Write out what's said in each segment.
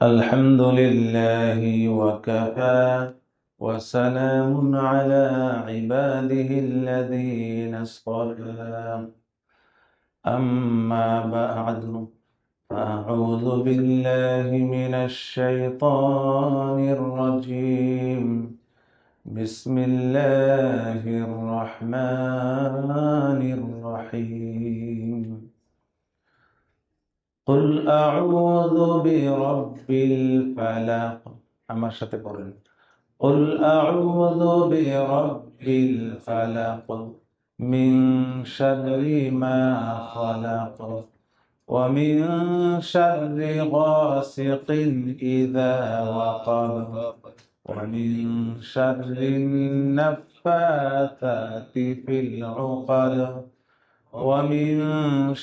الحمد لله وكفى وسلام على عباده الذين اصطفى أما بعد فأعوذ بالله من الشيطان الرجيم بسم الله الرحمن الرحيم قل أعوذ برب الفلق আমার সাথে পড়েন قل أعوذ برب الفلق من شر ما خلق ومن شر غاسق إذا وقب ومن شر النفاثات في العقد ومن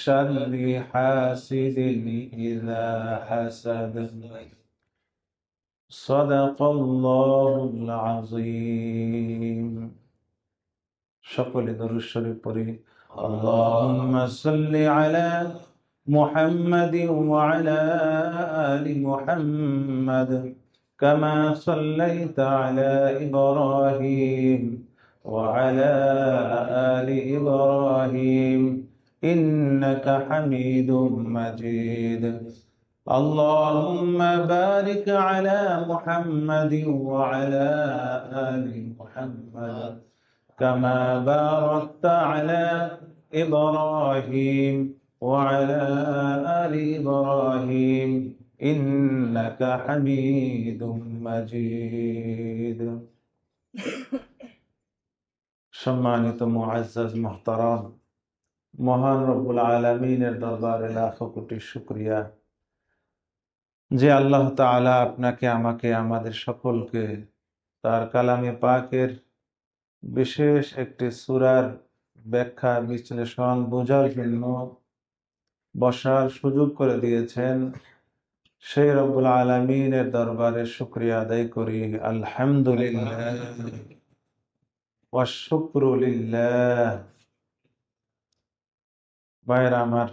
شر حاسد إذا حسد صدق الله العظيم সকলে দরুদ শরীফ পড়ি اللهم صل على محمد وعلى آل محمد كما صليت على إبراهيم وعلى آل إبراهيم إنك حميد مجيد اللهم بارك على محمد وعلى آل محمد كما باركت على إبراهيم وعلى آل إبراهيم إنك حميد مجيد সম্মানিত মুআজ্জাজ মুহতারাম, মহান রব্বুল আলামিনের দরবারে লাখো কোটি শুকরিয়া যে আল্লাহ তাআলা আপনাকে আমাকে আমাদের সকলকে তার কালামে পাকের বিশেষ একটি সূরার ব্যাখ্যা বিশ্লেষণ বোঝার জন্য বসার সুযোগ করে দিয়েছেন। সেই রব্বুল আলামিনের দরবারে শুকরিয়া আদায় করি। আলহামদুলিল্লাহ ওয়া শুকরু লিল্লাহ। ভাইরা আমার,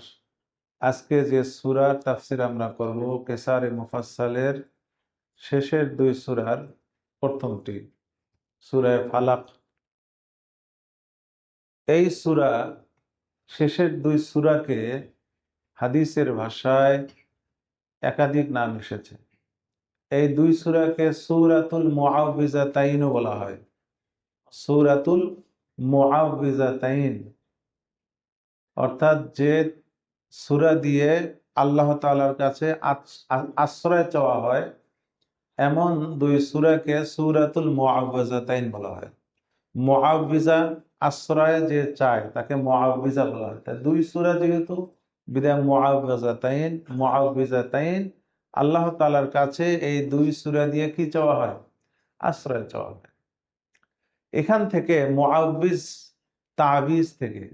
আজকে যে সূরার তাফসীর আমরা করব কেসারে মুফাসসালের শেষের দুই সূরার প্রথমটি সূরা ফালাক। এই সূরা শেষের দুই সূরাকে হাদিসের ভাষায় একাধিক নাম এসেছে। এই দুই সূরাকে সূরাতুল মুআউযিজাতাইন বলা হয়। সূরাতুল মুআউযিজাতাইন অর্থাৎ যে সূরা দিয়ে আল্লাহ তাআলার কাছে আশ্রয় চাওয়া হয়, এমন দুই সূরাকে সূরাতুল মুআউযিজাতাইন বলা হয়। মুআউযিজা আশ্রয় যে চায় তাকে মুআউযিজা বলা হয়। তাই দুই সূরা যেহেতু, বিধায় মুআউযিজাতাইন আল্লাহ তাআলার কাছে এই দুই সূরা দিয়ে কি চাওয়া হয়? আশ্রয় চাওয়া হয়। এখান থেকে মুআউযিজ, তাবিজ থেকে,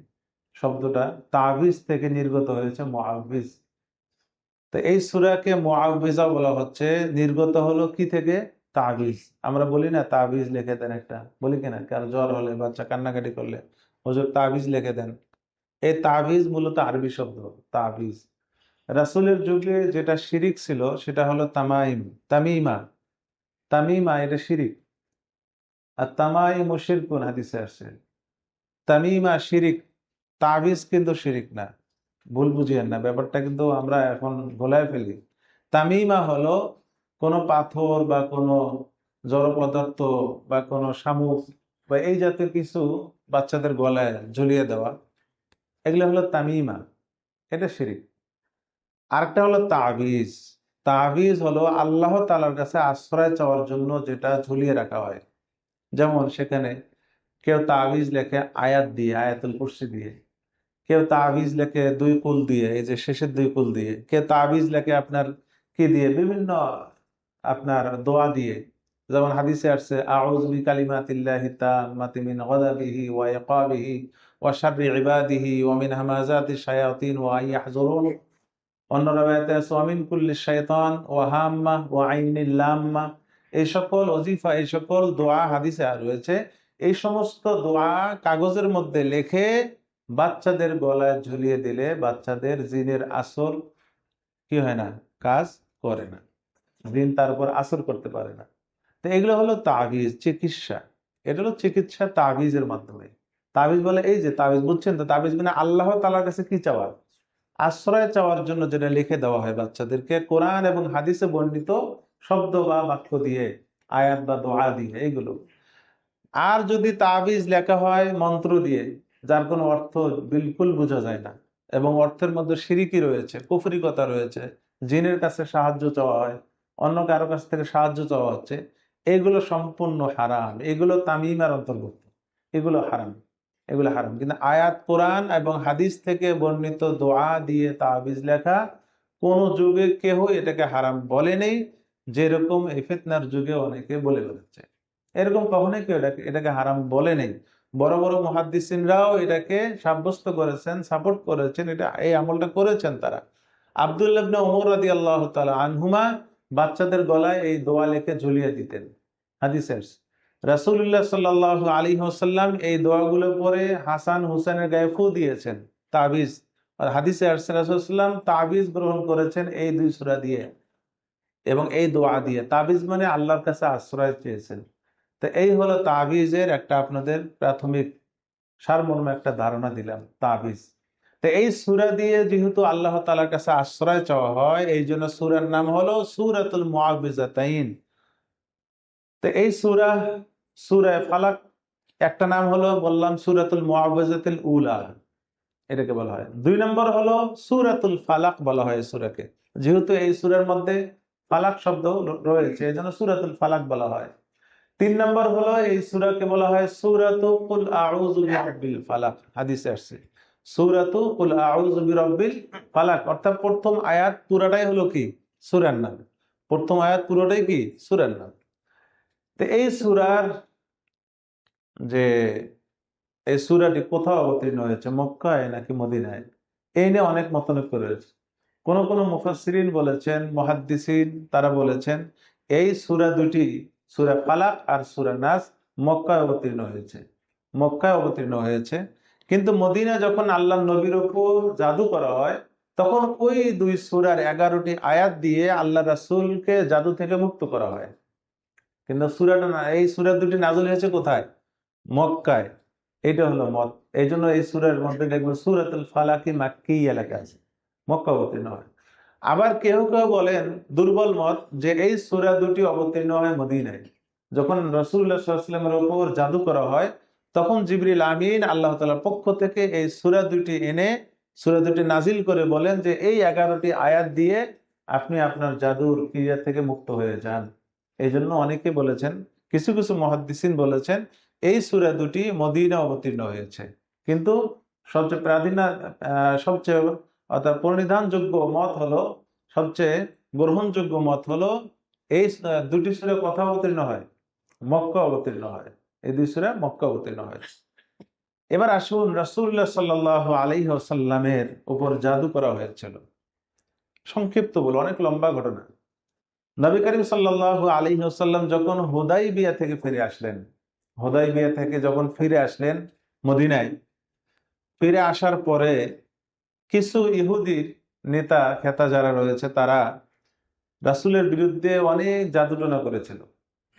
শব্দটা তাবিজ থেকে নির্গত হয়েছে মুআউযিজ। তো এই সূরাকে মুআউযিজা বলা হচ্ছে, নির্গত হলো কি থেকে? তাবিজ। আমরা বলি না তাবিজ লিখে দেন, একটা বলি কিনা, কারো জ্বর হলে, বাচ্চা কান্নাকাটি করলে হুজুর তাবিজ লিখে দেন। এই তাবিজ মূলত আরবি শব্দ, তাবিজ। রাসূলের যুগে যেটা শিরিক ছিল সেটা হলো তামিমা। তামিমা এটা শিরিক। আর তামাইমু শিরকুন হাদিসে আসছে। তামিমা শিরিক, তাবিজ কিন্তু শিরিক না। ভুল বুঝিয়েন না, ব্যাপারটা কিন্তু আমরা এখন ভোলায় ফেলি। তামিমা হলো কোনো পাথর বা কোনো জড় পদার্থ বা কোনো শামুক বা এই জাতীয় কিছু বাচ্চাদের গলায় ঝুলিয়ে দেওয়া, এগুলো হলো তামিমা, এটা শিরিক। আরেকটা হলো তাবিজ। তাবিজ হলো আল্লাহ তাআলার কাছে আশ্রয় চাওয়ার জন্য যেটা ঝুলিয়ে রাখা হয়। যেমন সেখানে কেউ তাবিজ লেখে আয়াত দিয়ে, আয়াতুল কুরসি দিয়ে, কেউ তাবিজ লেখে দুই কুল দিয়ে, এই যে শেষের দুই কুল দিয়ে, কেউ তাবিজ লেখে আপনার কি দিয়ে, বিভিন্ন আপনার দোয়া দিয়ে। যেমন হাদিসে আসছে আউযু বিকালিমাতিল্লাহি তাম্মাতি মিন গাযাবিহি ওয়া ইকাবিহি ওয়া শাররি ইবাদিহি ওয়া মিন হামাযাতিশ শায়াতিন ওয়া ইয়াহযুরুন। অন্য রাওয়ায়াতে আছে ওয়া মিন কুল্লি শাইতান ওয়া হাম্মা ওয়া আইনিল লাম্মা। এই সকল ওজিফা, এই সকল দোয়া হাদিসে রয়েছে। এই সমস্ত দোয়া কাগজের মধ্যে লিখে বাচ্চাদের গলায় ঝুলিয়ে দিলে বাচ্চাদের জিনের আসর কি হয় না, কাজ করে না। দিন তার উপর আসর করতে পারে না। তো এগুলো হলো তাবিজ, চিকিৎসা। এটা হলো চিকিৎসা তাবিজের মাধ্যমে। তাবিজ বলে এই যে তাবিজ, বুঝছেন তো? তাবিজ মানে আল্লাহ তাআলার কাছে কি চাওয়া? আশ্রয় চাওয়ার জন্য যেটা লিখে দেওয়া হয় বাচ্চাদেরকে কোরআন এবং হাদিসে বর্ণিত শব্দ বা বাক্য দিয়ে, আয়াত বা দোয়া দিয়ে, এইগুলো। আর যদি তাবিজ লেখা হয় মন্ত্র দিয়ে, যার কোনো অর্থ বিলকুল বোঝা যায় না এবং অর্থের মধ্যে শিরিকি রয়েছে, কুফরিকতা রয়েছে, জিনের কাছে সাহায্য চাওয়া হয়, অন্য কারো কাছ থেকে সাহায্য চাওয়া হচ্ছে, এগুলো সম্পূর্ণ হারাম। এগুলো তামিমার অন্তর্ভুক্ত, এগুলো হারাম, এগুলো হারাম। কিন্তু আয়াত কোরআন এবং হাদিস থেকে বর্ণিত দোয়া দিয়ে তাবিজ লেখা কোন যুগে কেউ এটাকে হারাম বলেনি, যেরকম এই ফিতনার যুগে অনেকে বলে বেড়াচ্ছে। এরকম কখনোই কেউ এটাকে হারাম বলে নেই। বড় বড় মুহাদ্দিসিনরাও এটাকে সাব্যস্ত করেছেন, সাপোর্ট করেছেন, এটা এই আমলটা করেছেন তারা। আব্দুল্লাহ ইবনে ওমর রাদিয়াল্লাহু তাআলা আনহুমা বাচ্চাদের গলায় এই দোয়া লিখে ঝুলিয়ে দিতেন, হাদিসে আসছে। রাসূলুল্লাহ সাল্লাল্লাহু আলাইহি ওয়াসাল্লাম এই দোয়াগুলো পরে হাসান হুসেনের গায়ে ফু দিয়েছেন, তাবিজ। আর হাদিসে আসছে রাসূলুল্লাহ সাল্লাল্লাহু আলাইহি ওয়াসাল্লাম তাবিজ গ্রহণ করেছেন এই দুই সূরা দিয়ে এবং এই দোয়া দিয়ে। তাবিজ মানে আল্লাহর কাছে আশ্রয় চেয়েছেন। তো এই হলো তাবিজের একটা আপনাদের প্রাথমিক সারমর্ম একটা ধারণা দিলাম, তাবিজ। তো এই সূরা দিয়ে যেহেতু আল্লাহ তাআলার কাছে আশ্রয় চাওয়া হয়, এই জন্য সূরার নাম হলো সূরাতুল মুআউযিজাতাইন। তো এই সূরা, সূরা ফালাক, একটা নাম হলো বললাম সূরাতুল মুআউযিজাতুল উলা, এটাকে বলা হয়। দুই নম্বর হলো সূরাতুল ফালাক বলা হয় এই সূরাকে, যেহেতু এই সূরার মধ্যে ফালাক শব্দ রয়েছে, এই জন্য সূরাতুল ফালাক বলা হয়। তিন নম্বর হলো এই সূরাকে বলা হয় সূরাতু কুল আউযু বিরাব্বিল ফালাক, হাদিসে আসছে সূরাতু কুল আউযু বিরাব্বিল ফালাক, অর্থাৎ প্রথম আয়াত পুরোটাই হলো কি? সূরার নাম। প্রথম আয়াত পুরোটাই কি? সূরার নাম। তো এই সূরার যে এই সূরাটি কোথাও অবতীর্ণ হয়েছে, মক্কায় নাকি মদিনায়, এই নিয়ে অনেক মতনৈক্য রয়েছে। কোন কোন মুফাসসিরিন বলেছেন, মুহাদ্দিসিন, তারা বলেছেন এই সূরা দুটি, সূরা ফালাক আর সূরা নাস, মক্কায় অবতীর্ণ হয়েছে, মক্কায় অবতীর্ণ হয়েছে। কিন্তু মদিনা যখন আল্লাহ নবীর উপর জাদু করা হয়, তখন ওই দুই সূরার 11টি আয়াত দিয়ে আল্লাহ রাসূলকে জাদু থেকে মুক্ত করা হয়। কিন্তু সূরাটা না, এই সূরা দুটি নাযিল হয়েছে কোথায়? মক্কায়। এটা হলো মত। এই জন্য এই সূরার মধ্যে দেখবেন সূরাতুল ফালাকি মাক্কিয়া লেখা আছে, মক্কা অবতীর্ণ হয়। আবার কেউ কেউ বলেন, দুর্বল মত, যে এই সূরা দুটি অবতীর্ণ হয় মদিনায়। যখন রাসূলুল্লাহ সাল্লাল্লাহু আলাইহি ওয়াসাল্লামের উপর জাদু করা হয়, তখন জিবরিল আমিন আল্লাহ তাআলার পক্ষ থেকে এই সূরা দুটি এনে, সূরা দুটি নাজিল করে বলেন যে এই 11টি আয়াত দিয়ে আপনি আপনার জাদুর ক্রিয়া থেকে মুক্ত হয়ে যান। এই জন্য অনেকে বলেছেন, কিছু কিছু মুহাদ্দিসিন বলেছেন এই সূরা দুটি মদিনা অবতীর্ণ হয়েছে। কিন্তু সবচেয়ে সবচেয়ে অর্থাৎ পরিধানযোগ্য মত হলো, সবচেয়ে গ্রহণযোগ্য মত হলো এই দুটি সূরা কথা অবতীর্ণ হয়, মক্কা অবতীর্ণ হয়। এই দুই সূরা মক্কা অবতীর্ণ হয়। এবার আসুন, রাসূলুল্লাহ সাল্লাল্লাহু আলাইহি ওয়াসাল্লামের উপর জাদু করা হয়েছিল। সংক্ষিপ্ত বলো, অনেক লম্বা ঘটনা। নবী করিম সাল্লাল্লাহু আলাইহি ওয়াসাল্লাম যখন হুদাইবিয়া থেকে ফিরে আসলেন, হুদাইবিয়া থেকে যখন ফিরে আসলেন মদিনায়, ফিরে আসার পরে কিছু ইহুদির নেতা খেতা যারা রয়েছে, তারা রাসূলের বিরুদ্ধে অনেক জাদুটনা করেছিল,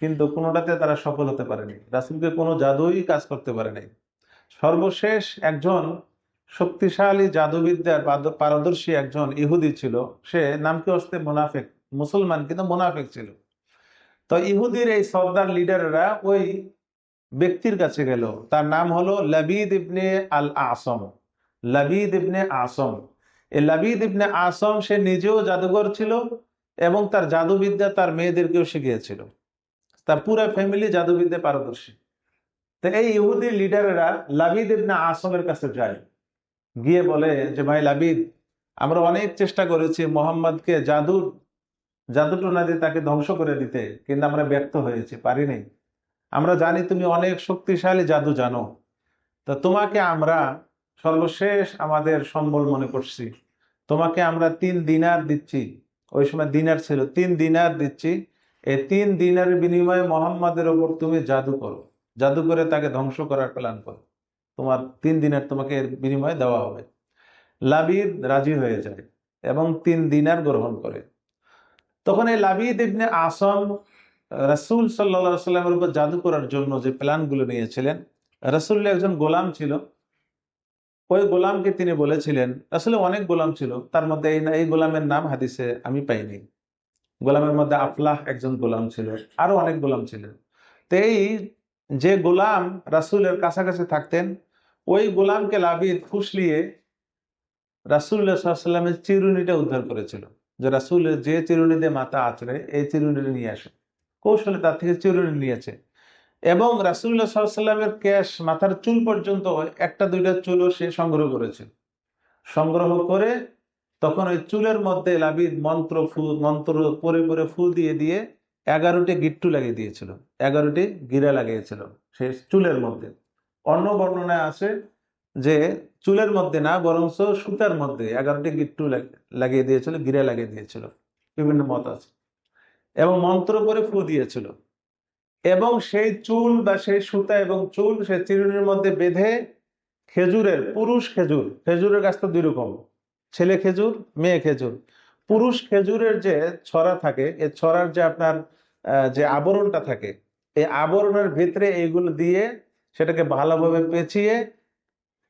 কিন্তু কোনোটাতে তারা সফল হতে পারেনি। রাসূলকে কোনো জাদুই কাজ করতে পারে নাই। সর্বশেষ একজন শক্তিশালী জাদুবিদ্যার পারদর্শী একজন ইহুদি ছিল, সে নাম কি হচ্ছে মুনাফিক, মুসলমান কিন্তু মুনাফিক ছিল। তো ইহুদির এই সর্দার লিডাররা ওই ব্যক্তির কাছে গেল, তার নাম হলো লাবিদ ইবনে আল আসম। লাবিদ ইবনে আসম, এই লাবিদ ইবনে আসম সে নিজেও জাদুঘর ছিল এবং তার জাদুবিদ্যা তার মেয়েদেরকেও শিখিয়েছিল। তার পুরো ফ্যামিলি জাদুবিদ্যা পারদর্শী। তো এই ইহুদি লিডারেরা লাবিদ ইবনে আসমের কাছে যায়, গিয়ে বলে যে ভাই লাবিদ, আমরা অনেক চেষ্টা করেছি মোহাম্মদকে জাদুটোনা দিয়ে তাকে ধ্বংস করে দিতে, কিন্তু আমরা ব্যর্থ হয়েছি, পারিনি। আমরা জানি তুমি অনেক শক্তিশালী জাদু জানো, তা তোমাকে আমরা সর্বশেষ আমাদের সম্বল মনে করছি। তোমাকে আমরা 3 দিনার দিচ্ছি, ওই সময় দিনার ছিল, 3 দিনার দিচ্ছি। এই 3 দিনারের বিনিময়ে মোহাম্মদের ওপর তুমি জাদু করো, জাদু করে তাকে ধ্বংস করার প্ল্যান করো। তোমার 3 দিনার তোমাকে এর বিনিময়ে দেওয়া হবে। লাবিদ রাজি হয়ে যায় এবং 3 দিনার গ্রহণ করে। তখন এই লাবিদ ইবনে আসম রাসূল সাল্লাল্লাহু আলাইহি সাল্লামের উপর জাদু করার জন্য যে প্ল্যান গুলো নিয়েছিলেন, রাসূলের একজন গোলাম ছিল, ওই গোলামকে তিনি বলেছিলেন, আসলে অনেক গোলাম ছিল, তার মধ্যে এই গোলামের নাম হাদিসে আমি পাইনি। গোলামের মধ্যে আফলাহ একজন গোলাম ছিল, আরো অনেক গোলাম ছিলেন। তো এই যে গোলাম রাসূলের কাছাকাছি থাকতেন, ওই গোলামকে লাবিদ ফুসলিয়ে রাসূলুল্লাহ সাল্লাল্লাহু আলাইহি সাল্লামের চিরুনিটা উদ্ধার করেছিল। যে রাসূলের যে চিরুনি দিয়ে মাথা আঁচড়ে, এই চিরুনিটা নিয়ে আসে, কৌশলে তার থেকে চিরুনি নিয়েছে। এবং রাসূলুল্লাহ সাল্লাল্লাহু আলাইহি সাল্লামের কেশ, মাথার চুল পর্যন্ত একটা দুইটা চুলও সে সংগ্রহ করেছে। সংগ্রহ করে তখন ওই চুলের মধ্যে লাবিদ মন্ত্র পরে পরে ফু দিয়ে দিয়ে 11টি গিট্টু লাগিয়ে দিয়েছিল, 11টি গিরা লাগিয়েছিল সেই চুলের মধ্যে। অন্য বর্ণনায় আছে যে চুলের মধ্যে না, বরঞ্চ সুতার মধ্যে 11টি গিট্টু লাগিয়ে দিয়েছিল, গিরা লাগিয়ে দিয়েছিল, বিভিন্ন মত আছে। এবং মন্ত্র করে ফু দিয়েছিল, এবং সেই চুল বা সেই সুতা এবং চুল সেই চিরুনির মধ্যে বেঁধে খেজুরের, পুরুষ খেজুর, খেজুরের গাছ তো দুই রকম, ছেলে খেজুর, মেয়ে খেজুর। পুরুষ খেজুরের যে ছড়া থাকে, এই ছড়ার যে আপনার যে আবরণটা থাকে, এই আবরণের ভিতরে এইগুলো দিয়ে সেটাকে ভালোভাবে পেঁচিয়ে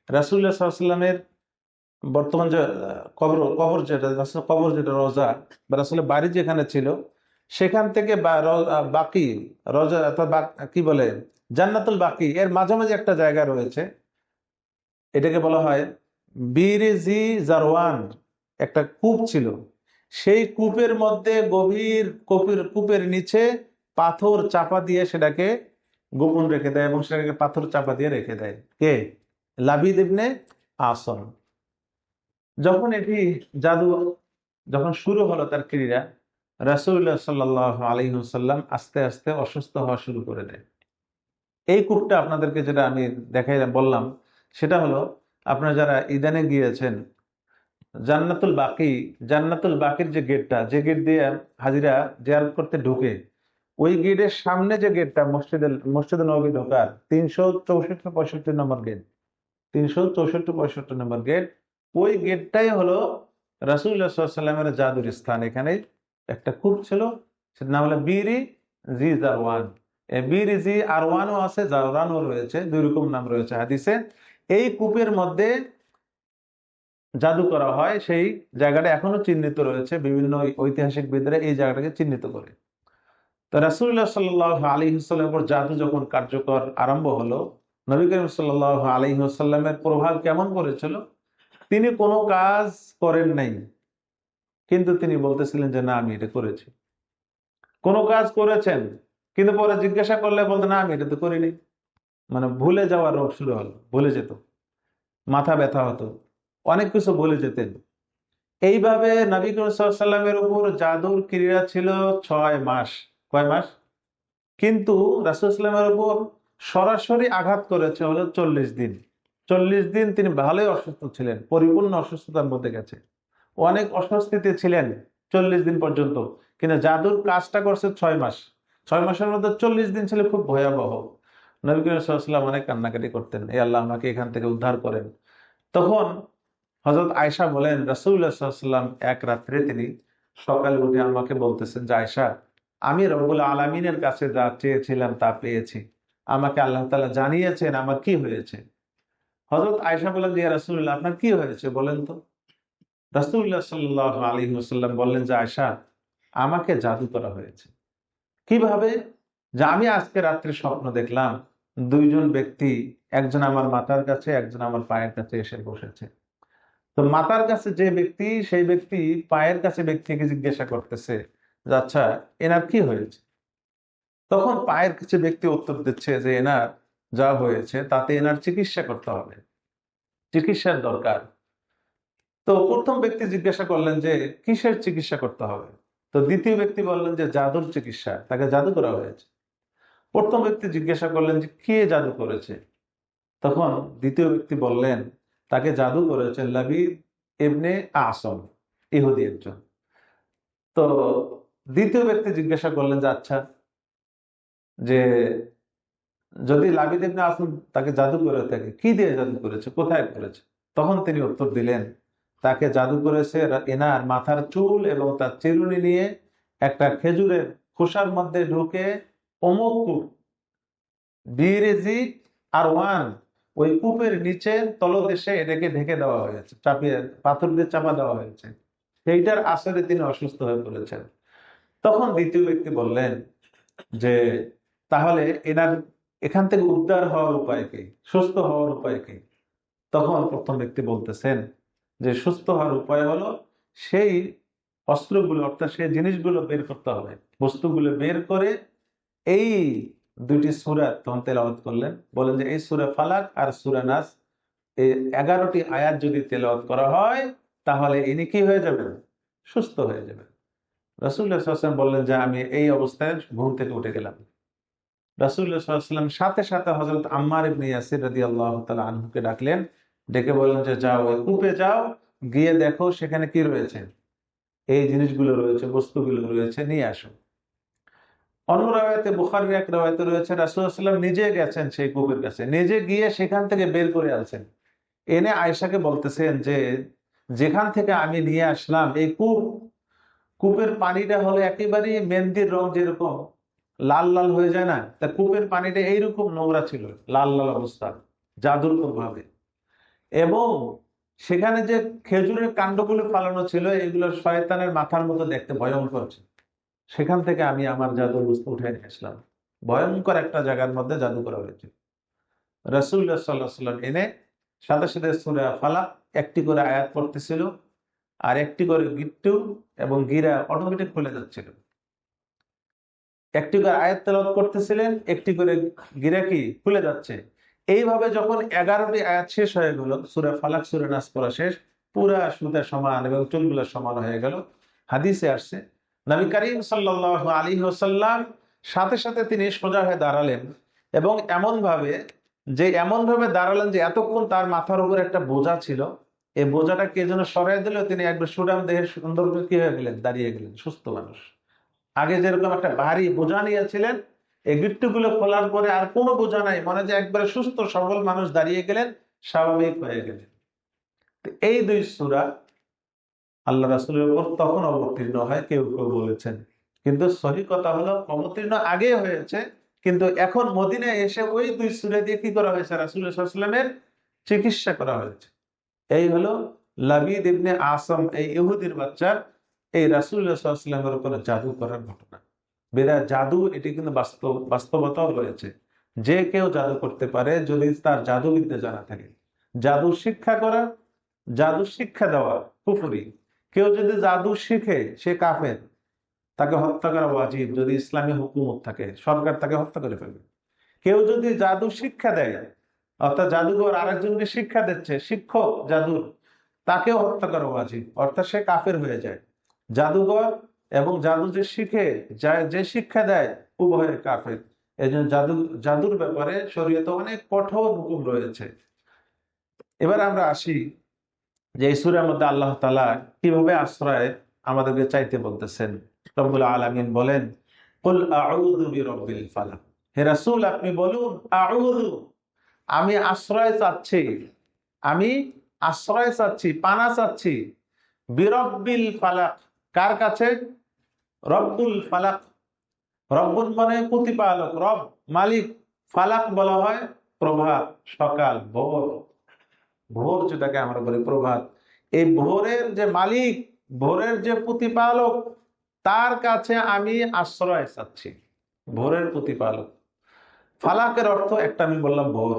রাসূলুল্লাহ সাল্লাল্লাহু আলাইহি সাল্লামের বর্তমান যে কবর যেটা রোজা বা রাসূলের বাড়ি যেখানে ছিল, সেখান থেকে বাকি রোজা অথবা কি বলে জান্নাতুল বাকি, এর মাঝামাঝি একটা জায়গা রয়েছে, এটাকে বলা হয় বীরে জি জারওয়ান, একটা কূপ ছিল। সেই কূপের মধ্যে গভীর কূপের নিচে পাথর চাপা দিয়ে সেটাকে গোপন রেখে দেয়, এবং সেটাকে পাথর চাপা দিয়ে রেখে দেয় কে? লাবিদ ইবনে আসম। যখন এটি জাদু যখন শুরু হলো তার ক্রীড়া, রাসূলুল্লাহ সাল্লাল্লাহু আলাইহি ওয়াসাল্লাম আস্তে আস্তে অসুস্থ হওয়া শুরু করে দেয়। এই কূপটা আপনাদেরকে যেটা আমি দেখাই বললাম, সেটা হলো, আপনারা যারা ইদানে গিয়েছেন জান্নাতুল বাকি, জান্নাতুল বাকির যে গেটটা, যে গেট দিয়ে হাজিরা জিয়ারত করতে ঢুকে, ওই গেটের সামনে যে গেটটা, মসজিদে নববী ঢোকার 364-65 নম্বর গেট, 364-65 নম্বর গেট, ওই গেটটাই হলো রাসূলুল্লাহ সাল্লাল্লাহু আলাইহি ওয়াসাল্লামের জাদুর স্থান। এখানে একটা কূপ ছিল, সেটার নাম হলো বীরি জি জারওয়ান। বীরি জি আরওয়ানও আছে, জারওয়ানও রয়েছে, দুই রকম নাম রয়েছে হাদিসে। এই কূপের মধ্যে জাদু করা হয়, সেই জায়গাটা এখনো চিহ্নিত রয়েছে, বিভিন্ন ঐতিহাসিকবিদরা এই জায়গাটাকে চিহ্নিত করে। তো রাসূলুল্লাহ সাল্লাল্লাহু আলাইহি ওয়াসাল্লামের উপর জাদু যখন কার্যকর আরম্ভ হলো, নবী করিম সাল্লাল্লাহু আলাইহি ওয়াসাল্লামের প্রভাব কেমন পড়েছিল? তিনি কোনো কাজ করেন নাই, কিন্তু তিনি বলতেছিলেন যে না আমি এটা করেছি। কোনো কাজ করেছেন, কিন্তু পরে জিজ্ঞাসা করলে বলতেন না আমি এটা তো করিনি। মানে ভুলে যাওয়ার রোগ শুরু হলো, ভুলে যেত, মাথা ব্যথা হতো, অনেক কিছু ভুলে যেতেন। এইভাবে নবী করিম সাল্লাল্লাহু আলাইহি ওয়াসাল্লামের উপর জাদুর ক্রীড়া ছিল 6 মাস। কয় মাস? কিন্তু রাসূল সাল্লাল্লাহু আলাইহি ওয়াসাল্লামের উপর সরাসরি আঘাত করেছে হলো 40 দিন। 40 দিন তিনি ভালোই অসুস্থ ছিলেন, পরিপূর্ণ অসুস্থতার মধ্যে গেছে, অনেক অস্বস্তিতে ছিলেন 40 দিন পর্যন্ত। কিন্তু জাদুর কাজটা করছে 6 মাস। 6 মাসের মধ্যে 40 দিন ছিল খুব ভয়াবহ। নবী করিম সাল্লাল্লাহু আলাইহি ওয়াসাল্লাম অনেক কান্নাকাটি করতেন, এ আল্লাহ আমাকে এখান থেকে উদ্ধার করেন। তখন হযরত আয়েশা বলেন, রাসূলুল্লাহ সাল্লাল্লাহু আলাইহি ওয়াসাল্লাম এক রাত্রে তিনি সকালে উঠে আমাকে বলতেছেন যে আয়েশা, আমি রব্বুল আলামিনের কাছে যা চেয়েছিলাম তা পেয়েছি, আমাকে আল্লাহ তাআলা জানিয়েছেন আমার কি হয়েছে। হযরত আয়েশা বলেন যে ইয়া রাসূলুল্লাহ আপনার কি হয়েছে বলেন তো। রাসূলুল্লাহ সাল্লাল্লাহু আলাইহি ওয়াসাল্লাম বললেন যে আয়েশা, আমাকে জাদু করা হয়েছে। কিভাবে? যে আমি আজকে রাত্রে স্বপ্ন দেখলাম, দুইজন ব্যক্তি, একজন আমার মাথার কাছে, একজন আমার পায়ের কাছে এসে বসেছে। তো মাথার কাছে যে ব্যক্তি, সেই ব্যক্তি পায়ের কাছে ব্যক্তিকে জিজ্ঞাসা করতেছে যে আচ্ছা এনার কি হয়েছে। তখন পায়ের কাছে ব্যক্তি উত্তর দিচ্ছে যে এনার যা হয়েছে তাতে এনার চিকিৎসা করতে হবে, চিকিৎসার দরকার। তো প্রথম ব্যক্তি জিজ্ঞাসা করলেন যে কিসের চিকিৎসা করতে হবে। তো দ্বিতীয় ব্যক্তি বললেন যে জাদুর চিকিৎসা, তাকে জাদু করা হয়েছে। প্রথম ব্যক্তি জিজ্ঞাসা করলেন যে কে জাদু করেছে। তখন দ্বিতীয় ব্যক্তি বললেন তাকে জাদু করেছে লাবিদ ইবনে আসম, ইহুদি একজন। তো দ্বিতীয় ব্যক্তি জিজ্ঞাসা করলেন যে আচ্ছা, যে যদি লাবিদ ইবনে আসম তাকে জাদু করে থাকে, কি দিয়ে জাদু করেছে, কোথায় করেছে। তখন তিনি উত্তর দিলেন তাকে জাদু করেছে এনার মাথার চুল এবং তার চিরুনি নিয়ে একটা খেজুরের খোসার মধ্যে ঢুকে অমুক কূপ, বিরিজি আর ওয়ান, ওই কূপের নিচে তলদেশে এটাকে ঢেকে দেওয়া হয়েছে, চাপিয়ে পাথর দিয়ে চাপা দেওয়া হয়েছে। সেইটার আসরে তিনি অসুস্থ হয়ে পড়েছেন। তখন দ্বিতীয় ব্যক্তি বললেন যে তাহলে এনার এখান থেকে উদ্ধার হওয়ার উপায় কি, সুস্থ হওয়ার উপায় কি? তখন প্রথম ব্যক্তি বলতেছেন যে সুস্থ হওয়ার উপায় হলো সেই অস্ত্রগুলো, অর্থাৎ সেই জিনিসগুলো বের করতে হবে, বস্তুগুলো বের করে এই দুইটি সূরা তখন তেলাওয়াত করলেন। বলেন যে এই সূরা ফালাক আর সূরা নাস, এই 11টি আয়াত যদি তেলাওয়াত করা হয় তাহলে ইনি কি হয়ে যাবেন? সুস্থ হয়ে যাবেন। রাসূলুল্লাহ সাল্লাল্লাহু আলাইহি ওয়াসাল্লাম বললেন যে আমি এই অবস্থায় ঘুম থেকে উঠে গেলাম। রাসূলুল্লাহ সাল্লাল্লাহু আলাইহি ওয়াসাল্লাম সাথে সাথে হযরত আম্মার ইবনে ইয়াসির রাদিয়াল্লাহু তাআলা আনহুকে ডাকলেন, ডেকে বললেন যে যাও ওই কূপে যাও, গিয়ে দেখো সেখানে কি রয়েছে, এই জিনিসগুলো রয়েছে, বস্তুগুলো রয়েছে, নিয়ে আসো। অন্য রাওয়ায়াতে, বুখারীর এক রাওয়ায়াতে রয়েছে রাসূলুল্লাহ সাল্লাল্লাহু আলাইহি ওয়াসাল্লাম নিজে গেছেন সেই কূপের কাছে, নিজে গিয়ে সেখান থেকে বের করে আনছেন। এনে আয়েশাকে বলতেছেন যে যেখান থেকে আমি নিয়ে আসলাম এই কূপ, কূপের পানিটা হলো একেবারেই মেহেন্দির রং যেরকম লাল লাল হয়ে যায় না, তা কূপের পানিটা এইরকম নোংরা ছিল, লাল লাল অবস্থা, জাদুকর ভাবে। এবং সেখানে যে খেজুরের কাণ্ডগুলো ফালানো ছিল এগুলো শয়তানের মাথার মতো দেখতে ভয়ঙ্কর ছিল। সেখান থেকে আমি আমার জাদুর বস্তু উঠে নিয়ে আসলাম। ভয়ঙ্কর একটা জায়গার মধ্যে জাদু করা হয়েছে। রাসূলুল্লাহ সাল্লাল্লাহু আলাইহি ওয়াসাল্লাম এনে সাথে সাথে সূরা ফালাক একটি করে আয়াত পড়তেছিল, আর একটি করে গিট্টু এবং গিরা অটোমেটিক খুলে যাচ্ছিল। একটি করে আয়াত তেলাওয়াত করতেছিলেন, একটি করে গিরা কি খুলে যাচ্ছে। এইভাবে যখন 11টি আয়াত শেষ হয়ে গেল, সূরা ফালাক সূরা নাস পড়া শেষ, পুরা সুতা সমান এবং চুলগুলো সমান হয়ে গেল। হাদিসে আসছে নবী করিম সাল্লাল্লাহু আলাইহি ওয়াসাল্লাম সাথে সাথে তিনি সোজা হয়ে দাঁড়ালেন, এবং এমন ভাবে দাঁড়ালেন যে এতক্ষণ তার মাথার উপর একটা বোঝা ছিল, এই বোঝাটা কে যেন সরাই দিল, তিনি একবার সুঠাম দেহে সুন্দর করে কি হয়ে গেলেন, দাঁড়িয়ে গেলেন, সুস্থ মানুষ। আগে যেরকম একটা ভারী বোঝা নিয়েছিলেন, এই গিট্টুগুলো খোলার পরে আর কোনো বোঝা নাই, মনে যে একবারে সুস্থ সবল মানুষ দাঁড়িয়ে গেলেন, স্বাভাবিক হয়ে গেলেন। এই দুই সূরা আল্লাহ রাসূলের উপর তখন অবতীর্ণ হয়, কেউ কেউ বলেছেন, কিন্তু সহিহ কথা হলো অবতীর্ণ আগে হয়েছে, কিন্তু এখন মদিনায় এসে ওই দুই সূরা দিয়ে কি করা হয়েছে, রাসূলুল্লাহ সাল্লাল্লাহু আলাইহি ওয়াসাল্লামের চিকিৎসা করা হয়েছে। এই হলো লাবিদ ইবনে আসম, এই ইহুদির বাচ্চা, এই রাসূলুল্লাহ সাল্লাল্লাহু আলাইহি ওয়াসাল্লামের উপর জাদু করার ঘটনা। বেদা জাদু এটি কিন্তু বাস্তবতাও রয়েছে। যে কেউ জাদু করতে পারে যদি তার জাদুবিদ্যা জানা থাকে। জাদু শিক্ষা করা, জাদু শিক্ষা দেওয়া কুফরি। কেউ যদি জাদু শিখে সে কাফের, তাকে হত্যা করা ওয়াজিব, যদি ইসলামী হুকুমত থাকে, সরকার তাকে হত্যা করে ফেলবে। কেউ যদি জাদু শিক্ষা দেয়, অর্থাৎ জাদুঘর আরেকজনকে শিক্ষা দিচ্ছে, শিক্ষক জাদুর, তাকেও হত্যা করা ওয়াজিব, অর্থাৎ সে কাফের হয়ে যায়। জাদুঘর এবং জাদু যে শিখে, যে শিক্ষা দেয়, উভয়ের কাফের। এই জন্য জাদুর ব্যাপারে শরীয়তে অনেক কঠোর হুকুম রয়েছে। এবার আমরা আসি যে এই সূরার মধ্যে আল্লাহ তাআলা কিভাবে আশ্রয় আমাদেরকে চাইতে বলতেছেন। রব্বুল আলামিন বলেন, কুল আউযু বিরাব্বিল ফালাক। হে রাসূল আপনি বলুন, আউযু, আমি আশ্রয় চাচ্ছি, আমি আশ্রয় চাচ্ছি, পানা চাচ্ছি, বিরাব্বিল ফালাক, কার কাছে? রব্বুল ফালাক। রব্বুল মানে প্রতিপালক, রব মালিক। ফালাক বলা হয় প্রভাত, সকাল, ভোর। ভোর যেটাকে আমরা বলি প্রভাত, এই ভোরের যে মালিক, ভোরের যে প্রতিপালক, তার কাছে আমি আশ্রয় চাচ্ছি। ভোরের প্রতিপালক। ফালাকের অর্থ একটা আমি বললাম ভোর,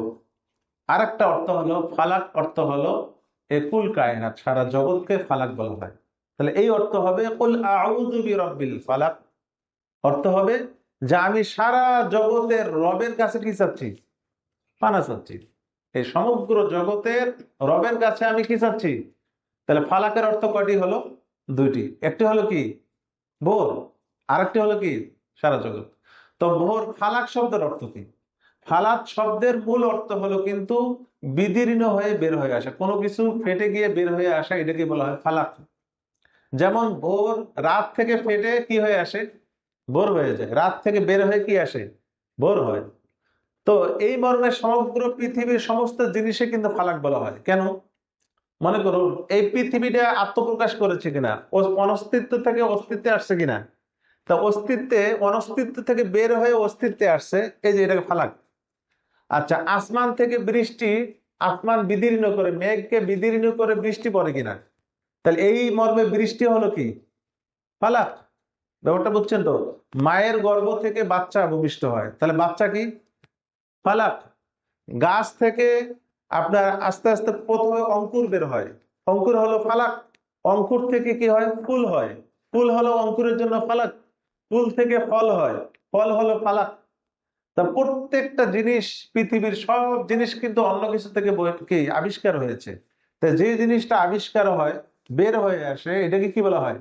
আর একটা অর্থ হলো ফালাক, অর্থ হলো কুল কায়নাত, সারা জগৎকে ফালাক বলা হয়। তাহলে এই অর্থ হবে কুল আউযু বিরাব্বিল ফালাক, অর্থ হবে যে আমি সারা জগতের রবের কাছে কি চাচ্ছি? পানা চাচ্ছি। এই সমগ্র জগতের রবের কাছে আমি কি চাচ্ছি? তাহলে ফালাকের অর্থ কয়টি হলো? দুইটি। একটি হলো কি ভোর, আরেকটি হলো কি সারা জগৎ। তো ভোর, ফালাক শব্দের অর্থ কি? ফালাক শব্দের মূল অর্থ হলো কিন্তু বিদীর্ণ হয়ে বের হয়ে আসা, কোনো কিছু ফেটে গিয়ে বের হয়ে আসা, এটাকে বলা হয় ফালাক। যেমন ভোর রাত থেকে ফেটে কি হয়ে আসে? ভোর হয়ে যায়। রাত থেকে বের হয়ে কি আসে? ভোর হয়। তো এই মর্মে সমগ্র পৃথিবীর সমস্ত জিনিসে কিন্তু ফালাক বলা হয়। কেন? মনে করুন এই পৃথিবীটা আত্মপ্রকাশ করেছে কিনা, অস্তিত্ব থেকে অস্তিত্বে আসছে কিনা, তা অস্তিত্বে অনস্তিত্ব থেকে বের হয়ে অস্তিত্বে আসছে, এই যে এটাকে ফালাক। আচ্ছা, আসমান থেকে বৃষ্টি, আসমান বিদীর্ণ করে, মেঘকে বিদীর্ণ করে বৃষ্টি পড়ে কিনা, তাহলে এই মর্মে বৃষ্টি হলো কি? ফালাক। ব্যাপারটা বুঝছেন তো? মায়ের গর্ভ থেকে বাচ্চা ভূমিষ্ঠ হয়, তাহলে বাচ্চা কি? ফালাক। গাছ থেকে আপনার আস্তে আস্তে প্রথমে অঙ্কুর বের হয়, অঙ্কুর হলো ফালাক। অঙ্কুর থেকে কি হয়? ফুল হয়, ফুল হলো অঙ্কুরের জন্য ফালাক। ফুল থেকে ফল হয়, ফল হলো ফালাক। তা প্রত্যেকটা জিনিস, পৃথিবীর সব জিনিস কিন্তু অন্য কিছু থেকে কি আবিষ্কার হয়েছে। তা যে জিনিসটা আবিষ্কার হয়, বের হয়ে আসে, এটাকে কি বলা হয়?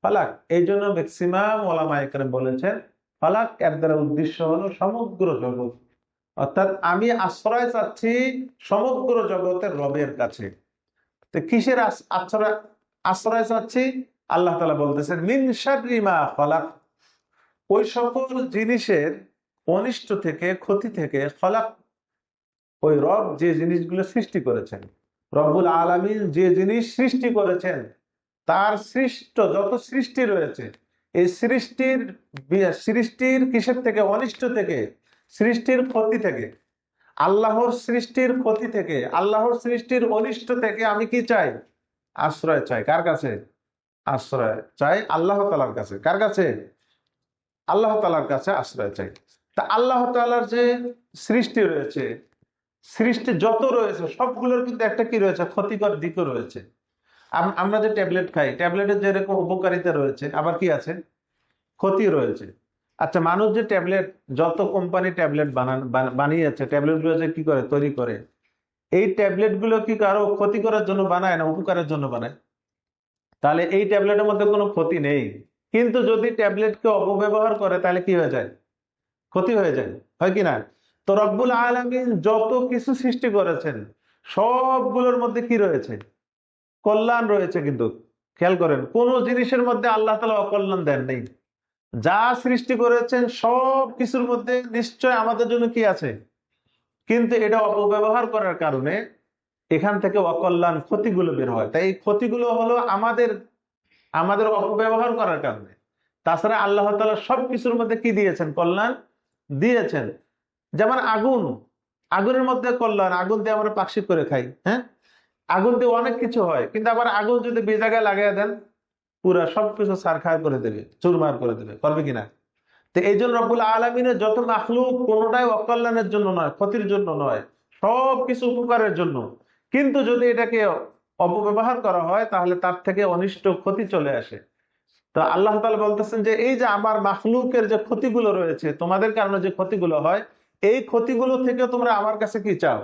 ফালাক। এই জন্য ম্যাক্সিমাম ওলামায়ে কেরাম বলেছেন ফালাক এর দ্বারা উদ্দেশ্য হলো সমগ্র জগৎ। অর্থাৎ আমি আশ্রয় চাচ্ছি সমগ্র জগতের রবের কাছে। তো কিসের আশ্রয় আশ্রয় চাচ্ছি? আল্লাহ তাআলা বলতেছেন মিন শাররি মা খালাক, ওই সকল জিনিসের অনিষ্ট থেকে, ক্ষতি থেকে। খালাক, ওই রব যে জিনিসগুলো সৃষ্টি করেছেন, রব্বুল আলামিন যে জিনিস সৃষ্টি করেছেন, তার সৃষ্ট যত সৃষ্টি রয়েছে, এই সৃষ্টির কিসের থেকে? অনিষ্ট থেকে, সৃষ্টির ক্ষতি থেকে। আল্লাহর সৃষ্টির ক্ষতি থেকে, আল্লাহর সৃষ্টির অনিষ্ট থেকে আমি কি চাই? আশ্রয় চাই। কার কাছে? আশ্রয় চাই আল্লাহ তাআলার কাছে। কার কাছে? আল্লাহ তাআলার কাছে আশ্রয় চাই। তা আল্লাহ তাআলার যে সৃষ্টি রয়েছে, সৃষ্টি যত রয়েছে সবগুলোর কিন্তু একটা কি রয়েছে? ক্ষতিকর দিকও রয়েছে। আমরা যে ট্যাবলেট খাই, ট্যাবলেটের যেরকম উপকারিতা রয়েছে, আবার কি আছে? ক্ষতি রয়েছে। আচ্ছা, মানুষ যে ট্যাবলেট, যত কোম্পানি ট্যাবলেট বানিয়েছে, ট্যাবলেট গুলো যে কি করে তৈরি করে, এই ট্যাবলেট গুলো কি কারো ক্ষতি করার জন্য বানায় না উপকারের জন্য বানায়? তাহলে এই ট্যাবলেটের মধ্যে কোনো ক্ষতি নেই। কিন্তু যদি ট্যাবলেটকে অপব্যবহার করে তাহলে কি হয়ে যায়? ক্ষতি হয়ে যায়, হয় কি না? তো রব্বুল আলামিন যত কিছু সৃষ্টি করেছেন, সবগুলোর মধ্যে কি রয়েছে? কল্যাণ রয়েছে। কিন্তু খেয়াল করেন, কোন জিনিসের মধ্যে আল্লাহ তাআলা অকল্যাণ দেন নেই। যা সৃষ্টি করেছেন সব কিছুর মধ্যে নিশ্চয় আমাদের জন্য কি আছে। কিন্তু এটা অপব্যবহার করার কারণে এখান থেকে অকল্যাণ, ক্ষতিগুলো বের হয়। তাই এই ক্ষতিগুলো হলো আমাদের আমাদের অপব্যবহার করার কারণে। তাছাড়া আল্লাহ তাআলা সবকিছুর মধ্যে কি দিয়েছেন? কল্যাণ দিয়েছেন। যেমন আগুন, আগুনের মধ্যে কল্যাণ। আগুন দিয়ে আমরা পাকশি করে খাই, হ্যাঁ? আগুন দিয়ে অনেক কিছু হয়, কিন্তু আবার আগুন যদি জায়গায় লাগিয়ে দেন, পুরা সবকিছু ছারখার করে দেবে, চুরমার করে দেবে, পারবে কিনা? তো এই জন্য রব্বুল আলামিনের যত মাখলুক, কোনোটাই অকল্যাণের জন্য নয়, ক্ষতির জন্য নয়, সবকিছু উপকারের জন্য। কিন্তু যদি এটাকে অপব্যবহার করা হয় তাহলে তার থেকে অনিষ্ট, ক্ষতি চলে আসে। তো আল্লাহ তাআলা বলতেছেন যে এই যে আমার মাখলুকের যে ক্ষতিগুলো রয়েছে, তোমাদের কারণে যে ক্ষতিগুলো হয়, এই ক্ষতিগুলো থেকে তোমরা আমার কাছে কি চাও?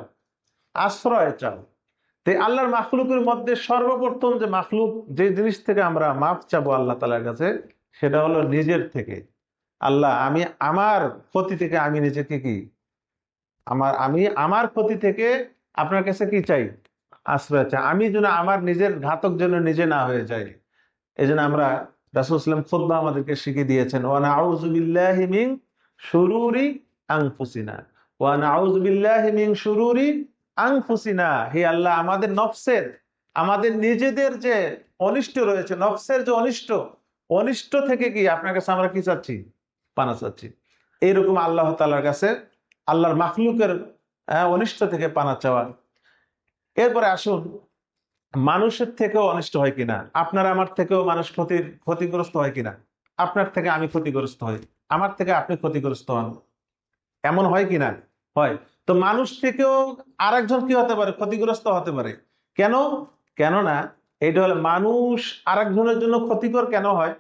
আশ্রয় চাও। তো আল্লাহর মাখলুকের মধ্যে সর্বপ্রথম যে মাখলুক, যে জিনিস থেকে আমরা মাফ চাবো আল্লাহ তাআলার কাছে, সেটা হলো নিজের থেকে। আল্লাহ, আমি আমার ক্ষতি থেকে আমি নিজেকে কি, আমার ক্ষতি থেকে আপনার কাছে কি চাই? আশ্রয় চাই। আমি যেন আমার নিজের ঘাতক যেন নিজে না হয়ে যায়। এই জন্য আমরা, রাসূল সাল্লাল্লাহু আলাইহি ওয়াসাল্লাম খুতবা আমাদেরকে শিখিয়ে দিয়েছেন, ওয়া নাউযু বিল্লাহি মিন শুরুরি আনফুসিনা, ওয়া নাউযু বিল্লাহি মিন শুরুরি আনফুসিনা। হে আল্লাহ, আমাদের নফসের, আমাদের নিজেদের যে অনিষ্ট রয়েছে, নফসের যে অনিষ্ট, অনিষ্ট থেকে কি আপনার কাছে আমরা কি চাচ্ছি? পানা চাচ্ছি। এইরকম আল্লাহ তাআলার কাছে আল্লাহর মাখলুকের অনিষ্ট থেকে পানা চাওয়া। এরপরে আসুন, মানুষের থেকেও অনিষ্ট হয় কিনা, আপনার আমার থেকেও মানুষ ক্ষতিগ্রস্ত হয় কিনা? আপনার থেকে আমি ক্ষতিগ্রস্ত হই, আমার থেকে আপনি ক্ষতিগ্রস্ত হন, এমন হয় কিনা? হয়। তো মানুষ থেকেও আরেকজন কি হতে পারে? ক্ষতিগ্রস্ত হতে পারে। কেন? কেননা এটা হলো, মানুষ আরেকজনের জন্য ক্ষতিকর কেন হয়?